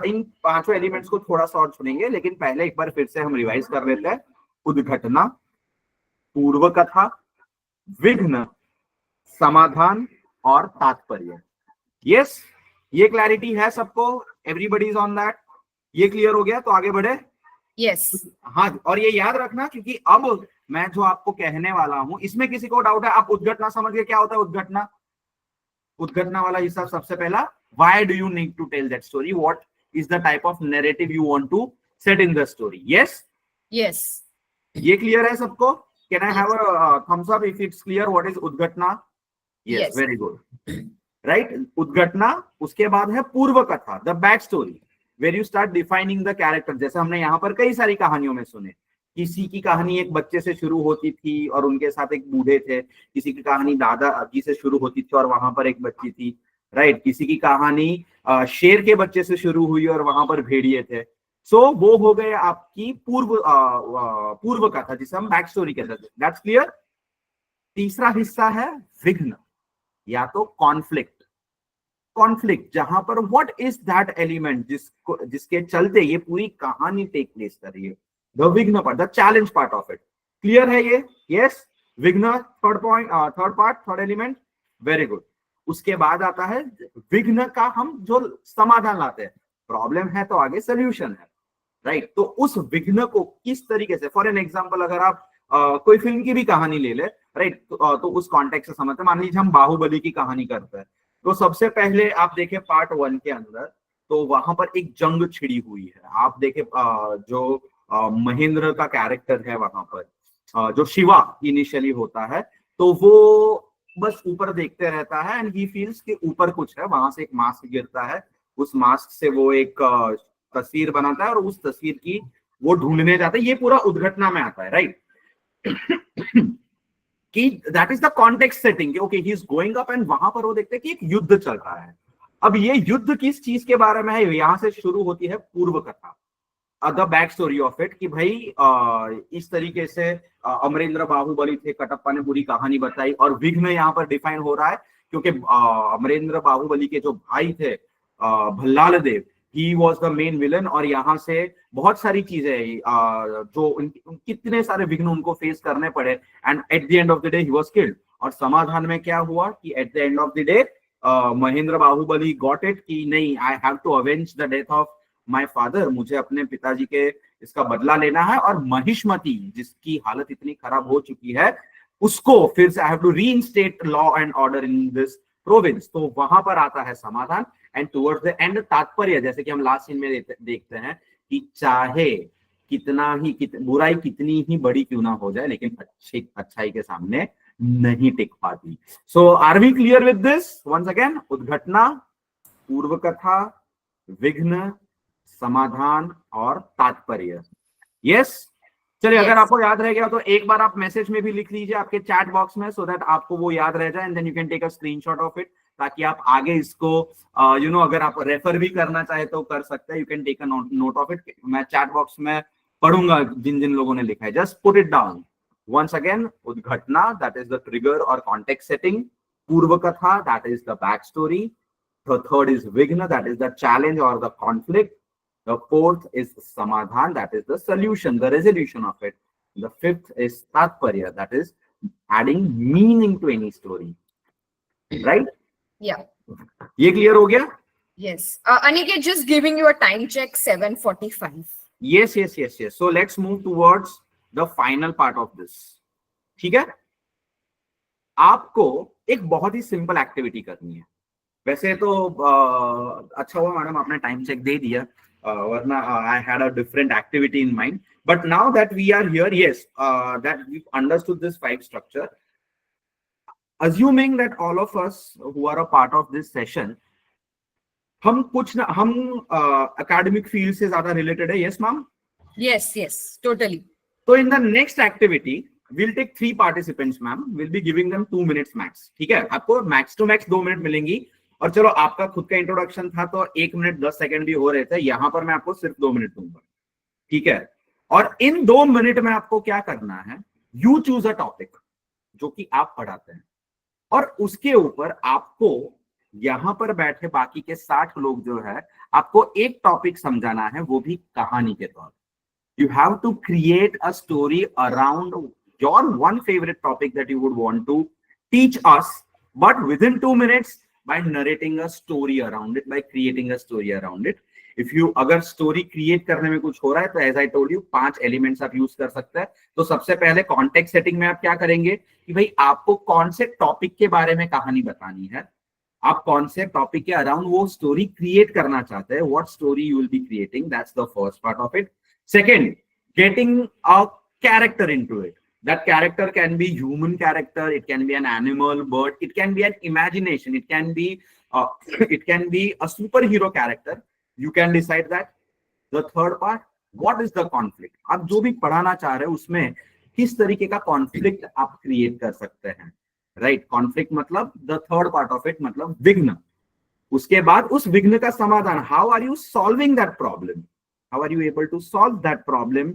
Speaker 3: इन पांचों एलिमेंट्स को थोड़ा सा और सुनेंगे, लेकिन पहले एक बार फिर से हम रिवाइज कर लेते हैं। उद्घटना, पूर्व कथा, विघ्न, समाधान और तात्पर्य। यस, ये क्लैरिटी है सबको? Everybody is on that? ये क्लियर हो गया तो आगे बढ़े?
Speaker 1: यस।
Speaker 3: हाँ, और ये याद रखना, क्योंकि अब मैं जो आपको कहने वाला हूं इसमें किसी को डाउट है, आप उद्घटना समझ गए क्या होता है उद्घटना? उद्घटना वाला हिस्सा सबसे पहला, why do you need to tell that story, what is the type of narrative you want to set in the story. Yes
Speaker 1: yes,
Speaker 3: ये क्लियर है सबको? Can I have a thumbs up if it's clear what is उद्घटना? Yes, very good, right. उद्घटना, उसके बाद है पूर्व कथा, the back story, where you start defining the character. जैसे हमने यहाँ पर कई सारी कहानियों में सुने, किसी की कहानी एक बच्चे से शुरू होती थी और उनके साथ एक बूढ़े थे, किसी की कहानी दादा जी से शुरू होती थी और वहां पर एक बच्ची थी, राइट। किसी की कहानी शेर के बच्चे से शुरू हुई और वहां पर भेड़िए थे। सो वो हो गए आपकी पूर्व कथा, जिसे हम बैक स्टोरी कहते हैं। That's clear. तीसरा हिस्सा है विघ्न या तो कॉन्फ्लिक्ट। कॉन्फ्लिक्ट जहां पर व्हाट इज दैट एलिमेंट जिसके चलते ये पूरी कहानी टेक प्लेस कर रही है, द विघ्न part, the challenge part of it. Clear है ये? यस, विघ्न third point, third part, third element, very good. उसके बाद आता है विघ्न का हम जो समाधान लाते हैं, प्रॉब्लम है तो आगे सोल्यूशन है, राइट। तो उस विघ्न को किस तरीके से, फॉर एन एग्जांपल अगर आप कोई फिल्म की भी कहानी ले ले, राइट, तो उस कॉन्टेक्स्ट से समझते हैं। मान लीजिए हम बाहुबली की कहानी करते हैं, तो सबसे पहले आप देखें पार्ट 1 के अंदर, तो वहां पर एक जंग छिड़ी हुई है। आप देखें जो महेंद्र का कैरेक्टर है वहां पर, जो शिवा इनिशियली होता है, तो वो बस ऊपर देखते रहता है एंड ही फील्स कि ऊपर कुछ है, वहां से एक मास्क गिरता है, उस मास्क से वो एक तस्वीर बनाता है और उस तस्वीर की वो ढूंढने जाता है। ये पूरा उद्घटना में आता है, राइट। कि that is the context setting, okay he is going up and वहां पर वो देखते हैं कि एक युद्ध चल रहा है। अब ये युद्ध किस चीज के बारे में है, यहां से शुरू होती है पूर्व कथा, the back story of it, कि भाई इस तरीके से अमरेंद्र बाहुबली थे, कटप्पा ने पूरी कहानी बताई, और विघ्न यहाँ पर डिफाइन हो रहा है क्योंकि अमरेंद्र बाहुबली के जो भाई थे Bhallala Deva, he was the main villain, और यहाँ से बहुत सारी चीजें जो कितने सारे विघ्न उनको फेस करने पड़े, and at the end of the day he was killed. और समाधान में क्या हुआ कि at the end of the day Mahendra Baahubali got it कि नहीं, I have to avenge the death of my father, मुझे अपने पिताजी के इसका बदला लेना है। और महिष्मति, जिसकी हालत इतनी खराब हो चुकी है, उसको फिर से I have to reinstate law and order in this province. तो वहां पर आता है समाधान एंड टुवर्ड्स द एंड तात्पर्य, जैसे कि हम लास्ट सीन में देखते हैं कि चाहे कितना ही बुराई कितनी ही बड़ी क्यों ना हो जाए, लेकिन अच्छाई के सामने नहीं टिक पाती। So are we clear with this? Once again, उद्घटना, पूर्व कथा, विघ्न, समाधान और तात्पर्य। यस, चलिए, अगर आपको याद रह गया तो एक बार आप मैसेज में भी लिख लीजिए आपके चैट बॉक्स में, सो दैट आपको वो याद रह जाए, and then you can take a screenshot of it, ताकि आप आगे इसको अगर आप रेफर भी करना चाहे तो कर सकते हैं। You can take a note of it. मैं चैट बॉक्स में पढ़ूंगा जिन जिन लोगों ने लिखा है, just put it down. Once again, उद्घटना, दैट इज द ट्रिगर और कॉन्टेक्स्ट सेटिंग, पूर्व कथा, that is the back story, the third is विघ्न, दैट इज द चैलेंज और the conflict, the fourth is samadhan, that is the solution, the resolution of it, the fifth is tatparya, that is adding meaning to any story, right?
Speaker 1: Yeah,
Speaker 3: ye clear ho gaya?
Speaker 1: yes. Aniket, just giving you a time check, 7:45.
Speaker 3: Yes. So let's move towards the final part of this. ठीक है, आपको एक बहुत ही simple activity करनी है, वैसे तो अच्छा हुआ मैडम आपने टाइम चेक दे दिया, वरना I had a different activity in mind, but now that we are here, yes, that we understood this 5 structure, assuming that all of us who are a part of this session, हम कुछ ना, हम academic field से ज्यादा related है, yes ma'am?
Speaker 1: Yes, yes, totally.
Speaker 3: So in the next activity, we'll take 3 participants, ma'am. We'll be giving them 2 minutes max. ठीक है, आपको max to max 2 मिनट मिलेंगी। और चलो आपका खुद का इंट्रोडक्शन था तो 1 मिनट 10 सेकंड भी हो रहे थे, यहाँ पर मैं आपको सिर्फ 2 मिनट दूंगा, ठीक है। और इन 2 मिनट में आपको क्या करना है, यू चूज अ टॉपिक जो कि आप पढ़ाते हैं, और उसके ऊपर आपको यहाँ पर बैठे बाकी के 60 लोग जो है, आपको एक टॉपिक समझाना है, वो भी कहानी के तौर। You have to create a story around your one favorite topic that you would want to teach us, but within 2 minutes by narrating a story around it, by creating a story around it. If you अगर story create करने में कुछ हो रहा है तो as I told you 5 elements आप use कर सकते हैं। तो सबसे पहले context setting में आप क्या करेंगे कि भाई आपको कौन से टॉपिक के बारे में कहानी बतानी है, आप कौन से टॉपिक के अराउंड वो स्टोरी क्रिएट करना चाहते हैं, what story you will be creating, that's the first part of it. Second, getting a character into it. That character can be human character, it can be an animal, bird, it can be an imagination, it can be a superhero character. You can decide that. The third part, what is the conflict? आप जो भी पढ़ाना चाह रहे हैं उसमें किस तरीके का conflict आप create कर सकते हैं, right? Conflict मतलब the third part of it मतलब विघ्न। उसके बाद उस विघ्न का समाधान, how are you solving that problem? How are you able to solve that problem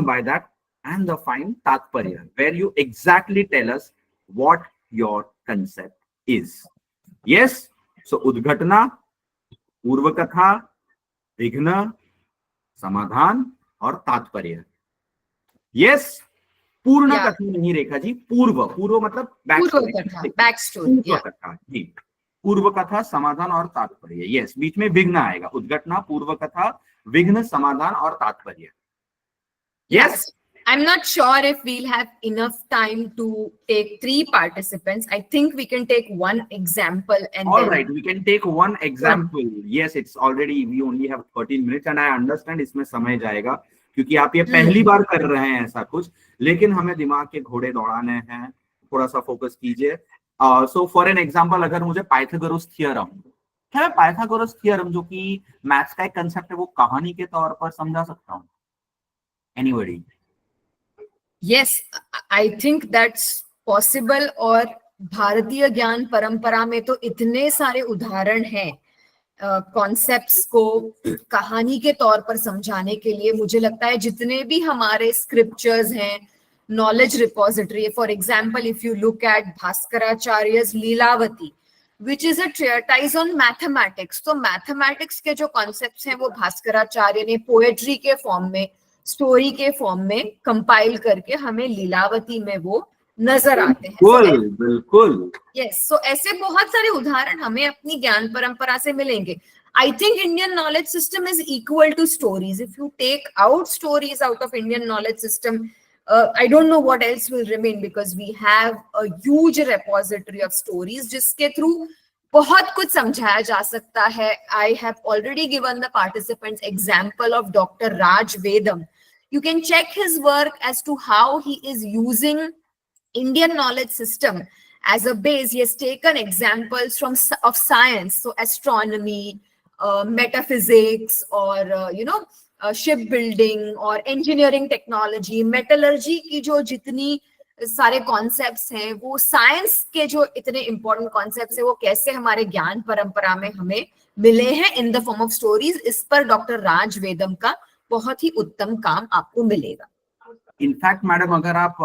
Speaker 3: by that? And the final tatparya, where you exactly tell us what your concept is. Yes? So udghatna, पूर्वकथा, विघ्न, समाधान और तात्पर्य। Yes? पूर्ण कथा नहीं रेखा जी, पूर्व मतलब back story, जी, पूर्व कथा, समाधान और तात्पर्य। यस, बीच में विघ्न आएगा, उद्घटना, पूर्व कथा, विघ्न, समाधान और तात्पर्य।
Speaker 1: Yes, I'm not sure if we'll have enough time to take 3 participants. I think we can take one example and
Speaker 3: all
Speaker 1: then...
Speaker 3: right, we can take one example. Yes, it's already, we only have 13 minutes and I understand इसमें समय जाएगा क्योंकि आप ये पहली बार कर रहे हैं ऐसा कुछ, लेकिन हमें दिमाग के घोड़े दौड़ाने हैं, थोड़ा सा फोकस कीजिए। सो फॉर एन एग्जांपल, अगर मुझे पाइथागोरस थ्योरम, क्या मैं पाइथागोरस थ्योरम जो कि मैथ्स का एक कंसेप्ट है वो कहानी के तौर पर समझा सकता हूँ? Anybody?
Speaker 1: Yes, I think that's possible। और भारतीय ज्ञान परंपरा में तो इतने सारे उदाहरण हैं कॉन्सेप्ट्स को कहानी के तौर पर समझाने के लिए। मुझे लगता है जितने भी हमारे स्क्रिप्चर्स हैं, knowledge repository, for example, if you look at Bhaskaracharya's Leelavati, which is a treatise on mathematics, तो mathematics के जो concepts हैं वो भास्कराचार्य ने पोएट्री के फॉर्म में, स्टोरी के फॉर्म में कंपाइल करके हमें लीलावती में वो नजर आते हैं।
Speaker 3: बिल्कुल।
Speaker 1: यस, सो ऐसे बहुत सारे उदाहरण हमें अपनी ज्ञान परंपरा से मिलेंगे। I think Indian knowledge system is equal to stories. If you take out stories out of Indian knowledge system, I don't know what else will remain, because we have a huge repository of stories जिसके through बहुत कुछ समझाया जा सकता है। I have already given the participants example of Dr. Raj Vedam. You can check his work as to how he is using Indian knowledge system as a base. He has taken examples of science, so astronomy, metaphysics, or shipbuilding और engineering technology, metallurgy की जो जितनी सारे concepts हैं, वो science के जो इतने important concepts हैं, वो कैसे हमारे ज्ञान परंपरा में हमें मिले हैं in the form of stories। इस पर डॉक्टर राज वेदम का बहुत ही उत्तम काम आपको मिलेगा।
Speaker 3: इनफैक्ट मैडम, अगर आप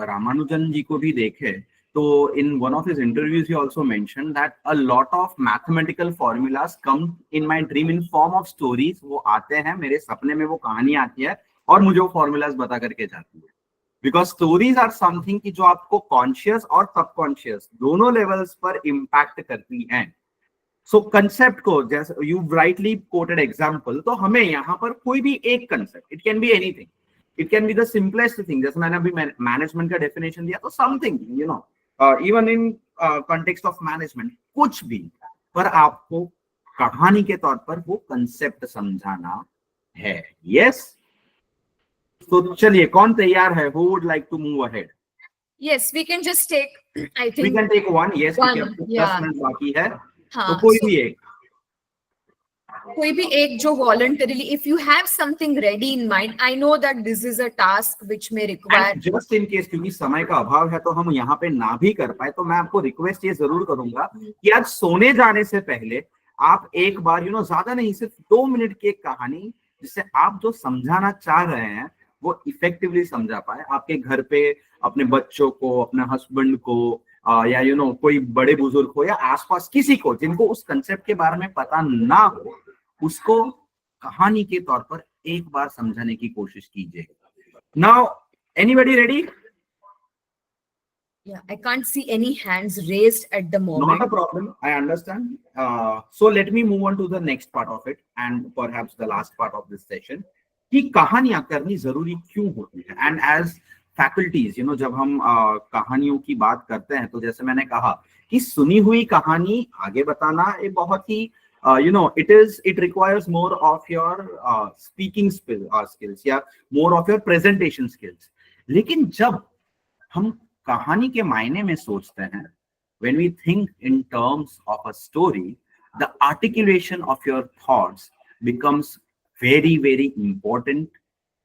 Speaker 3: रामानुजन जी को भी देखें तो in one of his interviews he also mentioned that a lot of mathematical formulas come in my dream in form of stories। वो आते हैं मेरे सपने में, वो कहानी आती है और मुझे वो formulas बता करके जाती है। Because stories are something कि जो आपको conscious और subconscious दोनों levels पर impact करती हैं। So concept को, जैसे you rightly quoted example, तो हमें यहाँ पर कोई भी एक concept, it can be anything, it can be the simplest thing, जैसे मैंने अभी management का definition दिया, तो something, even in context of management, कुछ भी पर आपको कहानी के तौर पर वो कंसेप्ट समझाना है। यस, तो चलिए कौन तैयार है? Who would like to move ahead?
Speaker 1: Yes, we can just take, I
Speaker 3: We
Speaker 1: think,
Speaker 3: can take one. Yes,
Speaker 1: one,
Speaker 3: क्योंकि अब 10
Speaker 1: yeah.
Speaker 3: मिनट बाकी है,
Speaker 1: हाँ,
Speaker 3: तो कोई
Speaker 1: so
Speaker 3: भी एक।
Speaker 1: कोई भी एक जो voluntarily, if you have something ready in mind, I know that this is a task which may require.
Speaker 3: And just in case, क्योंकि समय का अभाव है तो हम यहाँ पे ना भी कर पाए, तो मैं आपको रिक्वेस्ट ये जरूर करूंगा कि आज सोने जाने से पहले आप एक बार ज्यादा नहीं, सिर्फ 2 मिनट की एक कहानी जिससे आप जो समझाना चाह रहे हैं वो इफेक्टिवली समझा पाए, आपके घर पे अपने बच्चों को, अपने हस्बैंड को, या कोई बड़े बुजुर्ग हो या आसपास किसी को जिनको उस कंसेप्ट के बारे में पता ना हो, उसको कहानी के तौर पर एक बार समझाने की कोशिश कीजिए। Now anybody ready?
Speaker 1: Yeah, I can't see any hands raised at the moment.
Speaker 3: Not a problem, I understand. So let me move on to the next part of it and perhaps the last part of this session, कि कहानियां करनी जरूरी क्यों होती है। And as faculties जब हम कहानियों की बात करते हैं, तो जैसे मैंने कहा कि सुनी हुई कहानी आगे बताना एक बहुत ही it requires more of your speaking skills या more of your presentation skills। लेकिन जब हम कहानी के मायने में सोचते हैं, when we think in terms of a story, the articulation of your thoughts becomes very very important,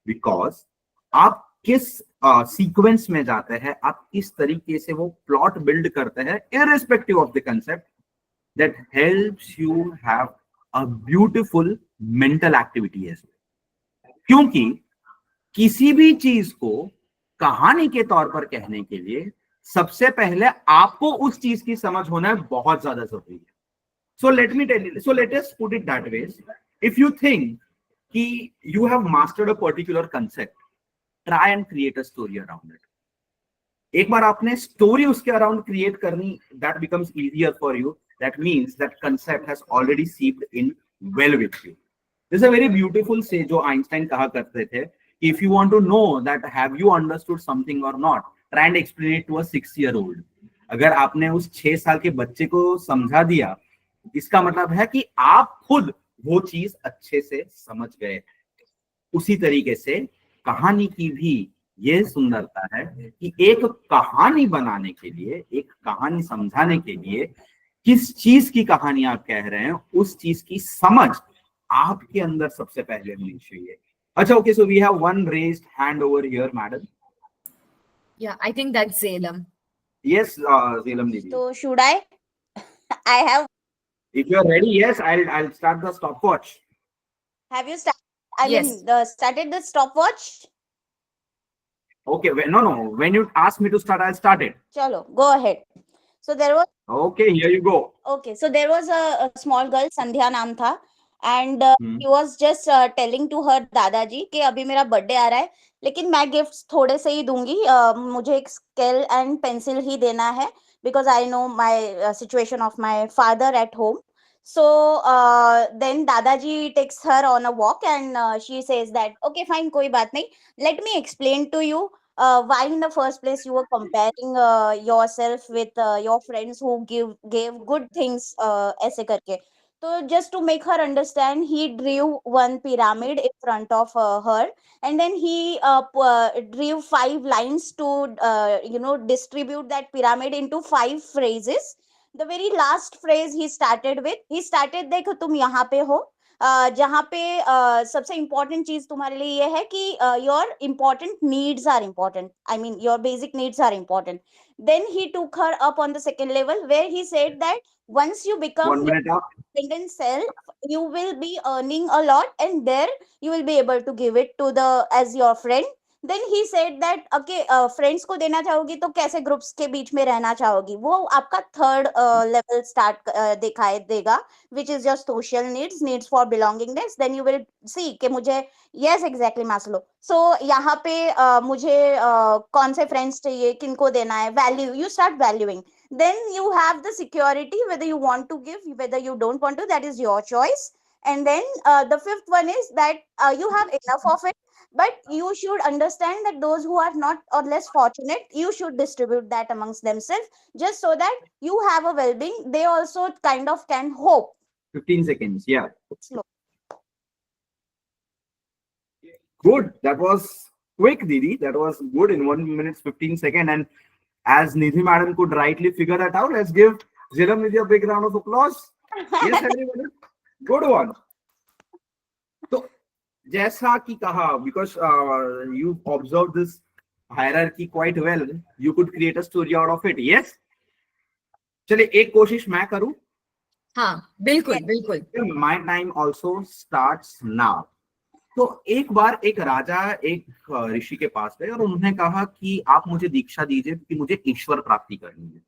Speaker 3: because आप किस सीक्वेंस में जाते हैं, आप किस तरीके से वो प्लॉट बिल्ड करते हैं, irrespective of the concept, that helps you have a beautiful mental activity as well। क्योंकि किसी भी चीज को कहानी के तौर पर कहने के लिए सबसे पहले आपको उस चीज की समझ होना बहुत ज्यादा जरूरी है। So let me tell you, so let us put it that way, if you think कि you have mastered a particular concept, try and create a story around it। एक बार आपने स्टोरी उसके अराउंड क्रिएट करनी, that becomes easier for you, that means that concept has already seeped in well with you। This is a very beautiful say जो Einstein कहा करते थे, if you want to know that have you understood something or not, try and explain it to a 6-year-old। अगर आपने उस 6 साल के बच्चे को समझा दिया, इसका मतलब है कि आप खुद वो चीज अच्छे से समझ गए। उसी तरीके से कहानी की भी ये सुंदरता है कि एक कहानी बनाने के लिए, एक कहानी समझाने के लिए, किस चीज की कहानी आप कह रहे हैं, उस चीज की समझ आपके अंदर सबसे पहले होनी चाहिए। अच्छा, okay, so we have one raised hand over here, madam.
Speaker 1: Yeah, I think that's Zelam.
Speaker 3: Yes, Zelam Didi.
Speaker 11: So should I? I have.
Speaker 3: If you are ready, yes, I'll start the stopwatch.
Speaker 11: Have you started? I
Speaker 1: Yes.
Speaker 11: mean, started the stopwatch?
Speaker 3: Okay, no. When you ask me to start, I'll start it.
Speaker 11: Chalo, go ahead. So there was.
Speaker 3: Okay, here you go.
Speaker 11: Okay, so there was a small girl, Sandhya नाम था, and he was just telling to her दादाजी कि अभी मेरा birthday आ रहा है, लेकिन मैं गिफ्ट्स थोड़े से ही दूंगी, मुझे एक स्केल एंड पेंसिल ही देना है, because I know my situation of my father at home. So then दादाजी takes her on a walk and she says that okay fine, कोई बात नहीं, let me explain to you why in the first place you were comparing yourself with your friends who gave good things ऐसे करके। So just to make her understand, he drew one pyramid in front of her, and then he drew 5 lines to distribute that pyramid into 5 phrases. The very last phrase he started देखो तुम यहाँ पे हो, जहाँ पे सबसे important चीज तुम्हारे लिए ये है कि your important needs are important, I mean your basic needs are important. Then he took her up on the second level where he said that once you become
Speaker 3: 1 minute up.
Speaker 11: independent self, you will be earning a lot and there you will be able to give it to the as your friend. Then he said that okay, friends को देना चाहोगी तो कैसे groups के बीच में रहना चाहोगी, वो आपका third level start दिखाई देगा, which is your social needs for belongingness. Then you will see कि मुझे yes exactly Maslow. So यहाँ पे मुझे कौन से फ्रेंड्स चाहिए, किनको देना है, value, you start valuing. Then you have the security whether you want to give, whether you don't want to, that is your choice. And then the fifth one is that you have enough of it, but you should understand that those who are not or less fortunate, you should distribute that amongst themselves, just so that you have a well-being. They also kind of can hope.
Speaker 3: 15 seconds. Yeah.
Speaker 11: Slow.
Speaker 3: Good. That was quick, Didi. That was good in 1 minute 15 seconds. And as Nidhi madam could rightly figure that out, let's give Zilam Nidhi a big round of applause. Yes, everybody. Good one. So, जैसा कि कहा, because you observed this hierarchy quite well, you could create a story out of it. Yes. चलिए एक कोशिश मैं करूं.
Speaker 1: हाँ, बिल्कुल बिल्कुल.
Speaker 3: My time also starts now. तो एक बार एक राजा एक ऋषि के पास गए और उन्होंने कहा कि आप मुझे दीक्षा दीजिए कि मुझे ईश्वर प्राप्ति करनी है.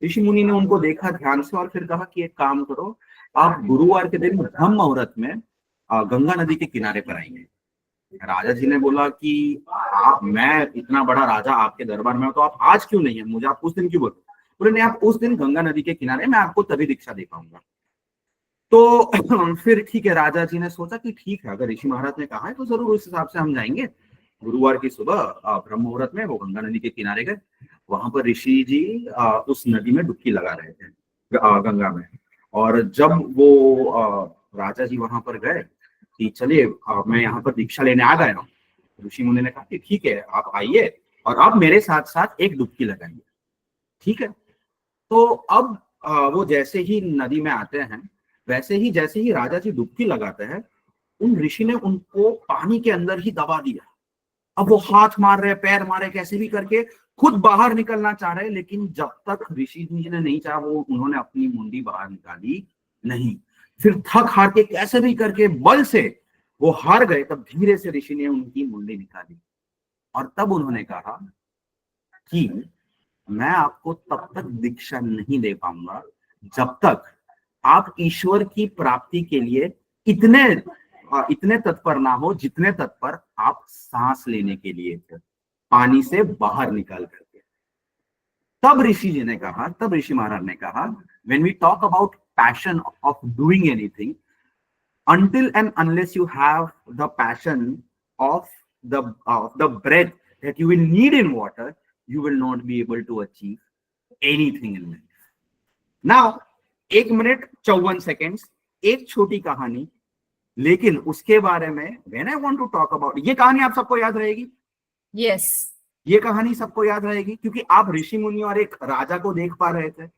Speaker 3: ऋषि मुनि ने उनको देखा ध्यान से और फिर कहा कि एक काम करो, आप गुरुवार के दिन ब्रह्म मुहूर्त में गंगा नदी के किनारे पर आएंगे. राजा जी ने बोला कि मैं इतना बड़ा राजा आपके दरबार में हूं, तो आप आज क्यों नहीं है, मुझे आप उस दिन क्यों बोलो. बोले नहीं, आप उस दिन गंगा नदी के किनारे, मैं आपको तभी दीक्षा दे पाऊंगा. तो फिर ठीक है, राजा जी ने सोचा कि ठीक है, अगर ऋषि महाराज ने कहा है तो जरूर उस हिसाब से हम जाएंगे. गुरुवार की सुबह ब्रह्म मुहूर्त में वो गंगा नदी के किनारे गए. वहां पर ऋषि जी उस नदी में डुबकी लगा रहे थे, गंगा में. और जब वो राजा जी वहां पर गए कि चलिए मैं यहाँ पर दीक्षा लेने आ गया हूँ, ऋषि मुनि ने कहा कि ठीक है, आप आइए और आप मेरे साथ साथ एक डुबकी लगाइए. ठीक है. तो अब वो जैसे ही नदी में आते हैं, वैसे ही जैसे ही राजा जी डुबकी लगाते हैं, उन ऋषि ने उनको पानी के अंदर ही दबा दिया. अब वो हाथ मार रहे, पैर मारे, कैसे भी करके खुद बाहर निकलना चाह रहे, लेकिन जब तक ऋषि जी ने नहीं चाहा वो उन्होंने अपनी मुंडी बाहर निकाली नहीं. फिर थक हार के कैसे भी करके बल से वो हार गए. तब धीरे से ऋषि ने उनकी मुंडी निकाली और तब उन्होंने कहा कि मैं आपको तब तक दीक्षा नहीं दे पाऊंगा जब तक आप ईश्वर की प्राप्ति के लिए इतने तत्पर ना हो जितने तत्पर आप सांस लेने के लिए थे, पानी से बाहर निकाल करके. तब ऋषि जी ने कहा, तब ऋषि महाराज ने कहा, when we talk about passion of doing anything, until and unless you have the passion of the breath that you will need in water, you will not be able to achieve anything in life. Now 1 minute 54 seconds, एक छोटी कहानी, लेकिन उसके बारे में when I want to talk about, ये कहानी आप सबको याद रहेगी.
Speaker 1: Yes.
Speaker 3: ये कहानी सबको याद रहेगी क्योंकि आप ऋषि मुनि और एक राजा को देख पा रहे थे.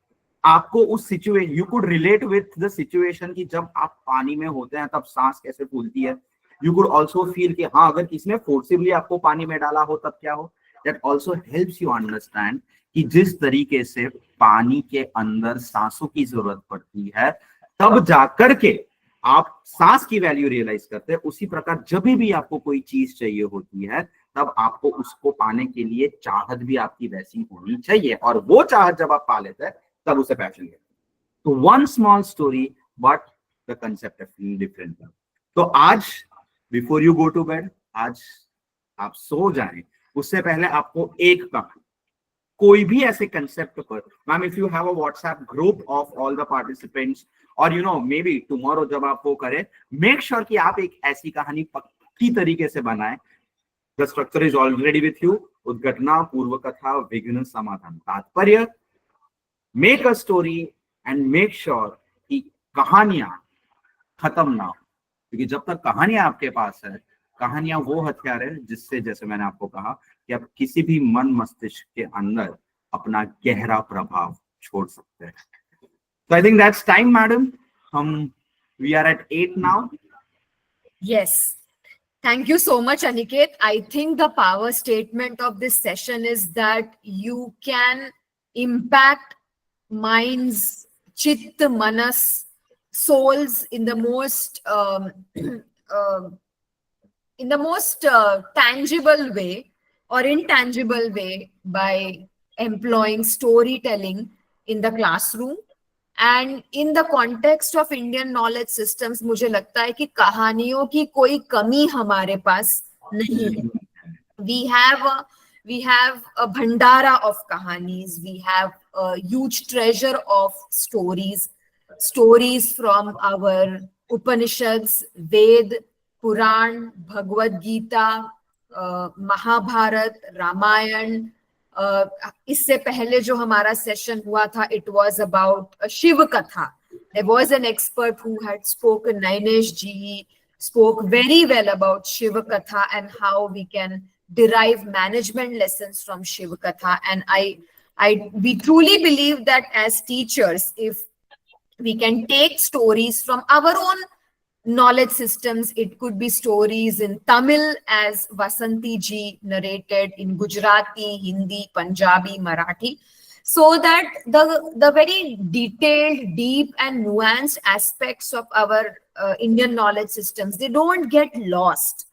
Speaker 3: आपको उस situation, you could relate with the situation कि जब आप पानी में होते हैं तब सांस कैसे फूलती है. यू कुड ऑल्सो फील कि हाँ, अगर किसी ने फोर्सिबली आपको पानी में डाला हो तब क्या हो. That also helps you understand कि जिस तरीके से पानी के अंदर सांसों की जरूरत पड़ती है, तब जाकर के आप सांस की वैल्यू रियलाइज करते हैं. उसी प्रकार जब भी आपको कोई चीज चाहिए होती है, तब आपको उसको पाने के लिए चाहत भी आपकी वैसी होनी चाहिए, और वो चाहत जब आप पा लेते हैं तब उसे पैशन कहते हैं. तो one small story but the concept of different. तो आज before you go to bed, आज आप सो जाएं उससे पहले आपको एक कहानी, कोई भी ऐसे कंसेप्ट पर, ma'am if you have a WhatsApp group of all the participants, और you know maybe tomorrow जब आप वो करें, मेक श्योर कि आप एक ऐसी कहानी पक्की तरीके से बनाएं. The structure is already with you. उद्घटना, पूर्व कथा, विघ्न, समाधान, तात्पर्य. Make a story and make sure कि कहानियां खत्म ना हो, क्योंकि जब तक कहानियां आपके पास है, कहानियां वो हथियार है जिससे, जैसे मैंने आपको कहा, कि आप किसी भी मन मस्तिष्क के अंदर अपना गहरा प्रभाव छोड़ सकते हैं. So I think that's time, madam. We are at 8 now.
Speaker 1: Yes. Thank you so much, Aniket. I think the power statement of this session is that you can impact minds, chit, manas, souls in the most tangible way or intangible way by employing storytelling in the classroom. And in the context of Indian knowledge systems, मुझे लगता है कि कहानियों की कोई कमी हमारे पास नहीं है. We have a bhandara of kahanis. We have a huge treasure of stories from our Upanishads, Ved, Puran, Bhagavad Gita, Mahabharat, Ramayan. इससे पहले जो हमारा सेशन हुआ था, it was about Shiv Katha. There was an expert who had spoken, Nainesh ji. He spoke very well about Shiv Katha and how we can derive management lessons from Shiv Katha. And we truly believe that as teachers, if we can take stories from our own knowledge systems, it could be stories in Tamil as Vasanti ji narrated, in Gujarati, Hindi, Punjabi, Marathi, so that the very detailed, deep and nuanced aspects of our Indian knowledge systems, they don't get lost.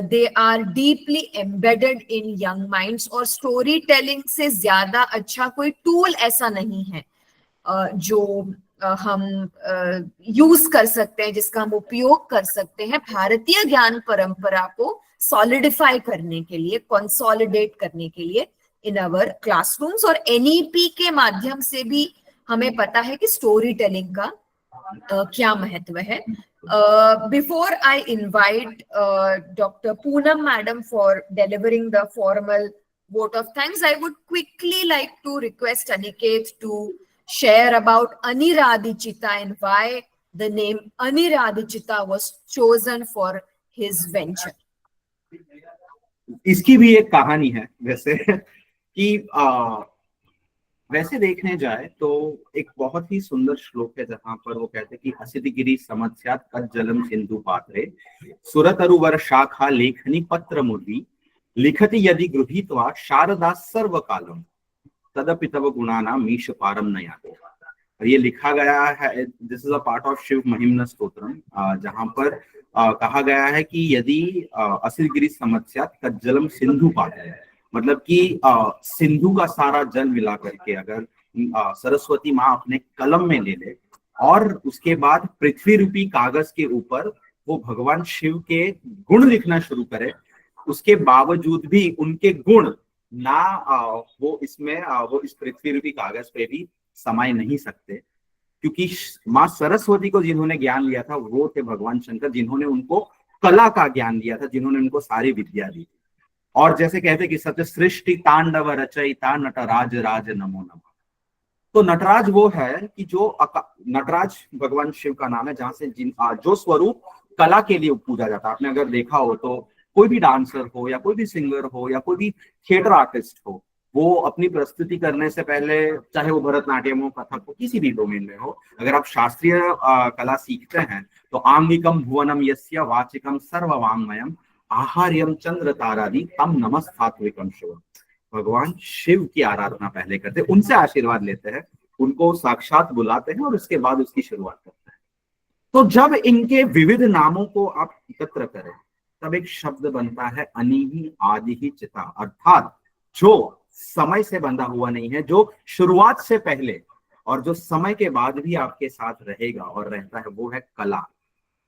Speaker 1: They are deeply embedded in young minds. और storytelling से ज़्यादा अच्छा कोई tool ऐसा नहीं है जो हम यूज कर सकते हैं, जिसका हम उपयोग कर सकते हैं भारतीय ज्ञान परंपरा को सॉलिडिफाई करने के लिए, कंसोलिडेट करने के लिए इन आवर क्लासरूम्स. और एनईपी के माध्यम से भी हमें पता है कि स्टोरी टेलिंग का क्या महत्व है. Before I invite Dr. Poonam Madam for delivering the formal vote of thanks, I would quickly like to request Aniket to share about Aniradhichita and why the name Aniradhichita was chosen for his venture.
Speaker 3: इसकी भी एक कहानी है वैसे कि वैसे देखने जाए तो एक बहुत ही सुंदर श्लोक है जहां पर वो कहते हैं कि असितगिरी समस्यात् कज्जलम सिंधु पात्रे सुरतरुवर शाखा लेखनी पत्र मुर्वी लिखति यदि गृहीत्वा शारदा सर्वकालम तदपि तव गुणानां मीश पारम नयाते. और ये लिखा गया है, this is a part of Shiva Mahimna Stotram, जहां पर कहा गया है कि यदि असितगिरी समस्यात् कज्जलम सिंधु पात्रे, मतलब कि सिंधु का सारा जल मिला करके अगर सरस्वती माँ अपने कलम में ले ले और उसके बाद पृथ्वी रूपी कागज के ऊपर वो भगवान शिव के गुण लिखना शुरू करे, उसके बावजूद भी उनके गुण ना वो इस पृथ्वी रूपी कागज पे भी समाये नहीं सकते, क्योंकि माँ सरस्वती को जिन्होंने ज्ञान लिया था वो थे भगवान शंकर, जिन्होंने उनको कला का ज्ञान दिया था, जिन्होंने उनको सारी विद्या दी. और जैसे कहते कि सत्य सृष्टि तांडव रचयिता नटराज राज नमो नमः. तो नटराज वो है कि जो नटराज भगवान शिव का नाम है, जहां से जो स्वरूप कला के लिए पूजा जाता है. आपने अगर देखा हो तो कोई भी डांसर हो या कोई भी सिंगर हो या कोई भी थिएटर आर्टिस्ट हो, वो अपनी प्रस्तुति करने से पहले, चाहे वो भरतनाट्यम हो, कथक हो, किसी भी डोमेन में हो, अगर आप शास्त्रीय कला सीखते हैं तो आंगिकम भुवनम यस्य वाचिकम सर्ववांगमयम आहार्यम चंद्र तारादि तम नमस्तात्विकम शिव. भगवान शिव की आराधना पहले करते हैं, उनसे आशीर्वाद लेते हैं, उनको साक्षात बुलाते हैं और उसके बाद उसकी शुरुआत करते हैं. तो जब इनके विविध नामों को आप एकत्र करें तब एक शब्द बनता है अनिहि आदिहि चिता, अर्थात जो समय से बंधा हुआ नहीं है, जो शुरुआत से पहले और जो समय के बाद भी आपके साथ रहेगा और रहता है, वो है कला.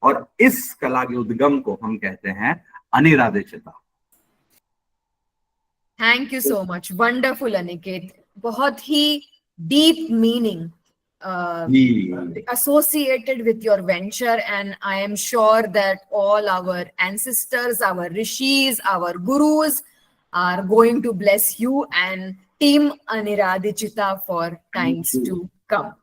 Speaker 3: और इस कला के उद्गम को हम कहते हैं अनिराधिचिता.
Speaker 1: Thank you so much, wonderful Aniket. बहुत ही deep meaning associated with your venture, and I am sure that all our ancestors, our rishis, our gurus are going to bless you and team Aniradhichita for times to come.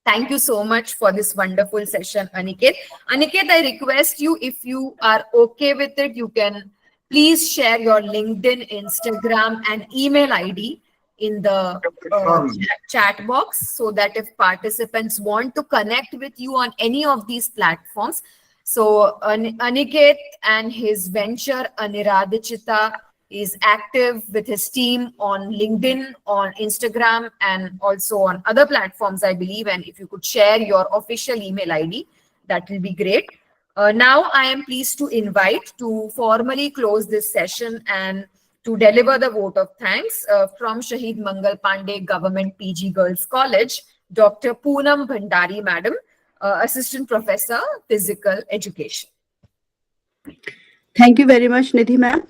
Speaker 1: Thank you so much for this wonderful session, Aniket. Aniket, I request you, if you are okay with it, you can please share your LinkedIn, Instagram and email ID in the chat box, so that if participants want to connect with you on any of these platforms. So Aniket and his venture Aniradhichita is active with his team on LinkedIn, on Instagram, and also on other platforms, I believe. And if you could share your official email ID, that will be great. Now I am pleased to invite to formally close this session and to deliver the vote of thanks from Shahid Mangal Pandey Government PG Girls College, Dr. Poonam Bhandari Madam, Assistant Professor, Physical Education.
Speaker 4: Thank you very much, Nidhi ma'am.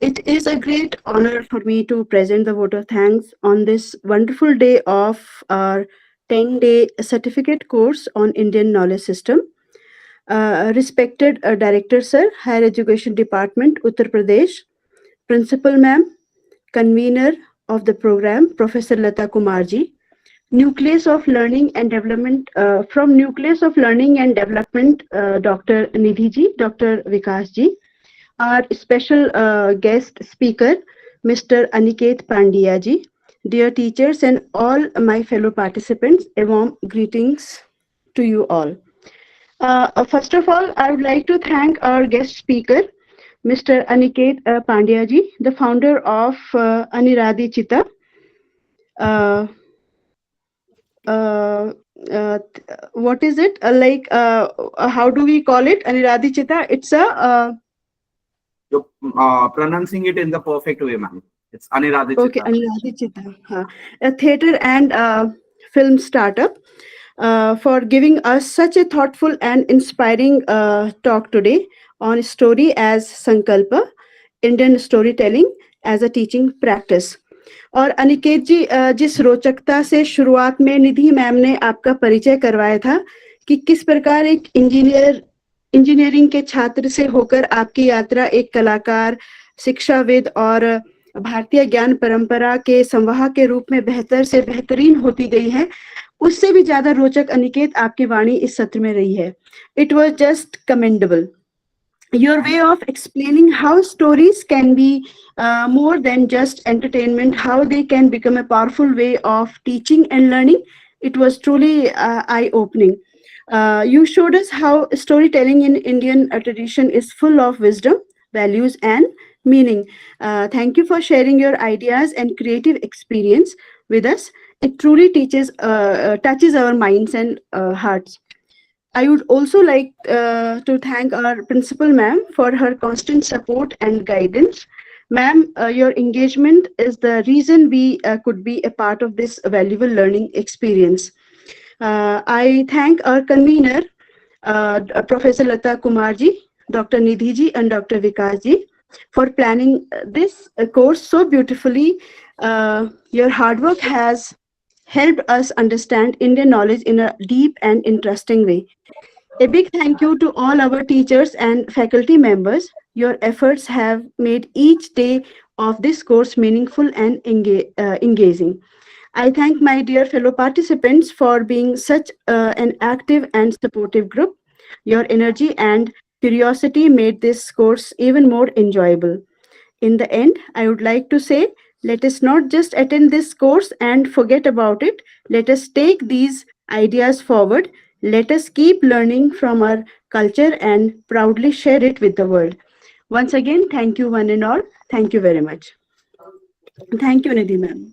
Speaker 4: It is a great honor for me to present the vote of thanks on this wonderful day of our 10-day certificate course on Indian knowledge system. Respected Director Sir, Higher Education Department, Uttar Pradesh, Principal Ma'am, Convener of the program, Professor Lata Kumar ji, Nucleus of Learning and Development, from Nucleus of Learning and Development, Dr. Nidhi ji, Dr. Vikas ji, our special guest speaker, Mr. Aniket Pandya ji, dear teachers and all my fellow participants, a warm greetings to you all. First of all, I would like to thank our guest speaker, Mr. Aniket Pandya ji, the founder of Aniradi Chitta. What is it? How do we call it? Aniradi Chitta? It's a...
Speaker 3: You're pronouncing it in the perfect way, ma'am. It's Aniradi Chitta.
Speaker 4: Okay, Aniradi Chitta. A theatre and film startup. For giving us such a thoughtful and inspiring talk today on story as Sankalpa, Indian storytelling as a teaching practice. और अनिकेत जी, जिस रोचकता से शुरुआत में निधि ma'am ने आपका परिचय करवाया था कि किस प्रकार एक इंजीनियरिंग के छात्र से होकर आपकी यात्रा एक कलाकार, शिक्षाविद और भारतीय ज्ञान परंपरा के संवाहक के रूप में बेहतर से बेहतरीन होती गई है, उससे भी ज्यादा रोचक अनिकेत आपकी वाणी इस सत्र में रही है. It was just commendable. Your way of explaining how stories can be more than just entertainment, how they can become a powerful way of teaching and learning, it was truly eye-opening. You showed us how storytelling in Indian tradition is full of wisdom, values, and meaning. Thank you for sharing your ideas and creative experience with us. It truly touches our minds and hearts. I would also like to thank our principal ma'am for her constant support and guidance. Ma'am, your engagement is the reason we could be a part of this valuable learning experience. I thank our convener, Professor Lata Kumar ji, Dr. Nidhi ji, and Dr. Vikas ji for planning this course so beautifully. Your hard work has helped us understand Indian knowledge in a deep and interesting way. A big thank you to all our teachers and faculty members. Your efforts have made each day of this course meaningful and engaging. I thank my dear fellow participants for being such an active and supportive group. Your energy and curiosity made this course even more enjoyable. In the end, I would like to say, let us not just attend this course and forget about it. Let us take these ideas forward. Let us keep learning from our culture and proudly share it with the world. Once again, thank you one and all. Thank you very much. Thank you, Nidhi ma'am.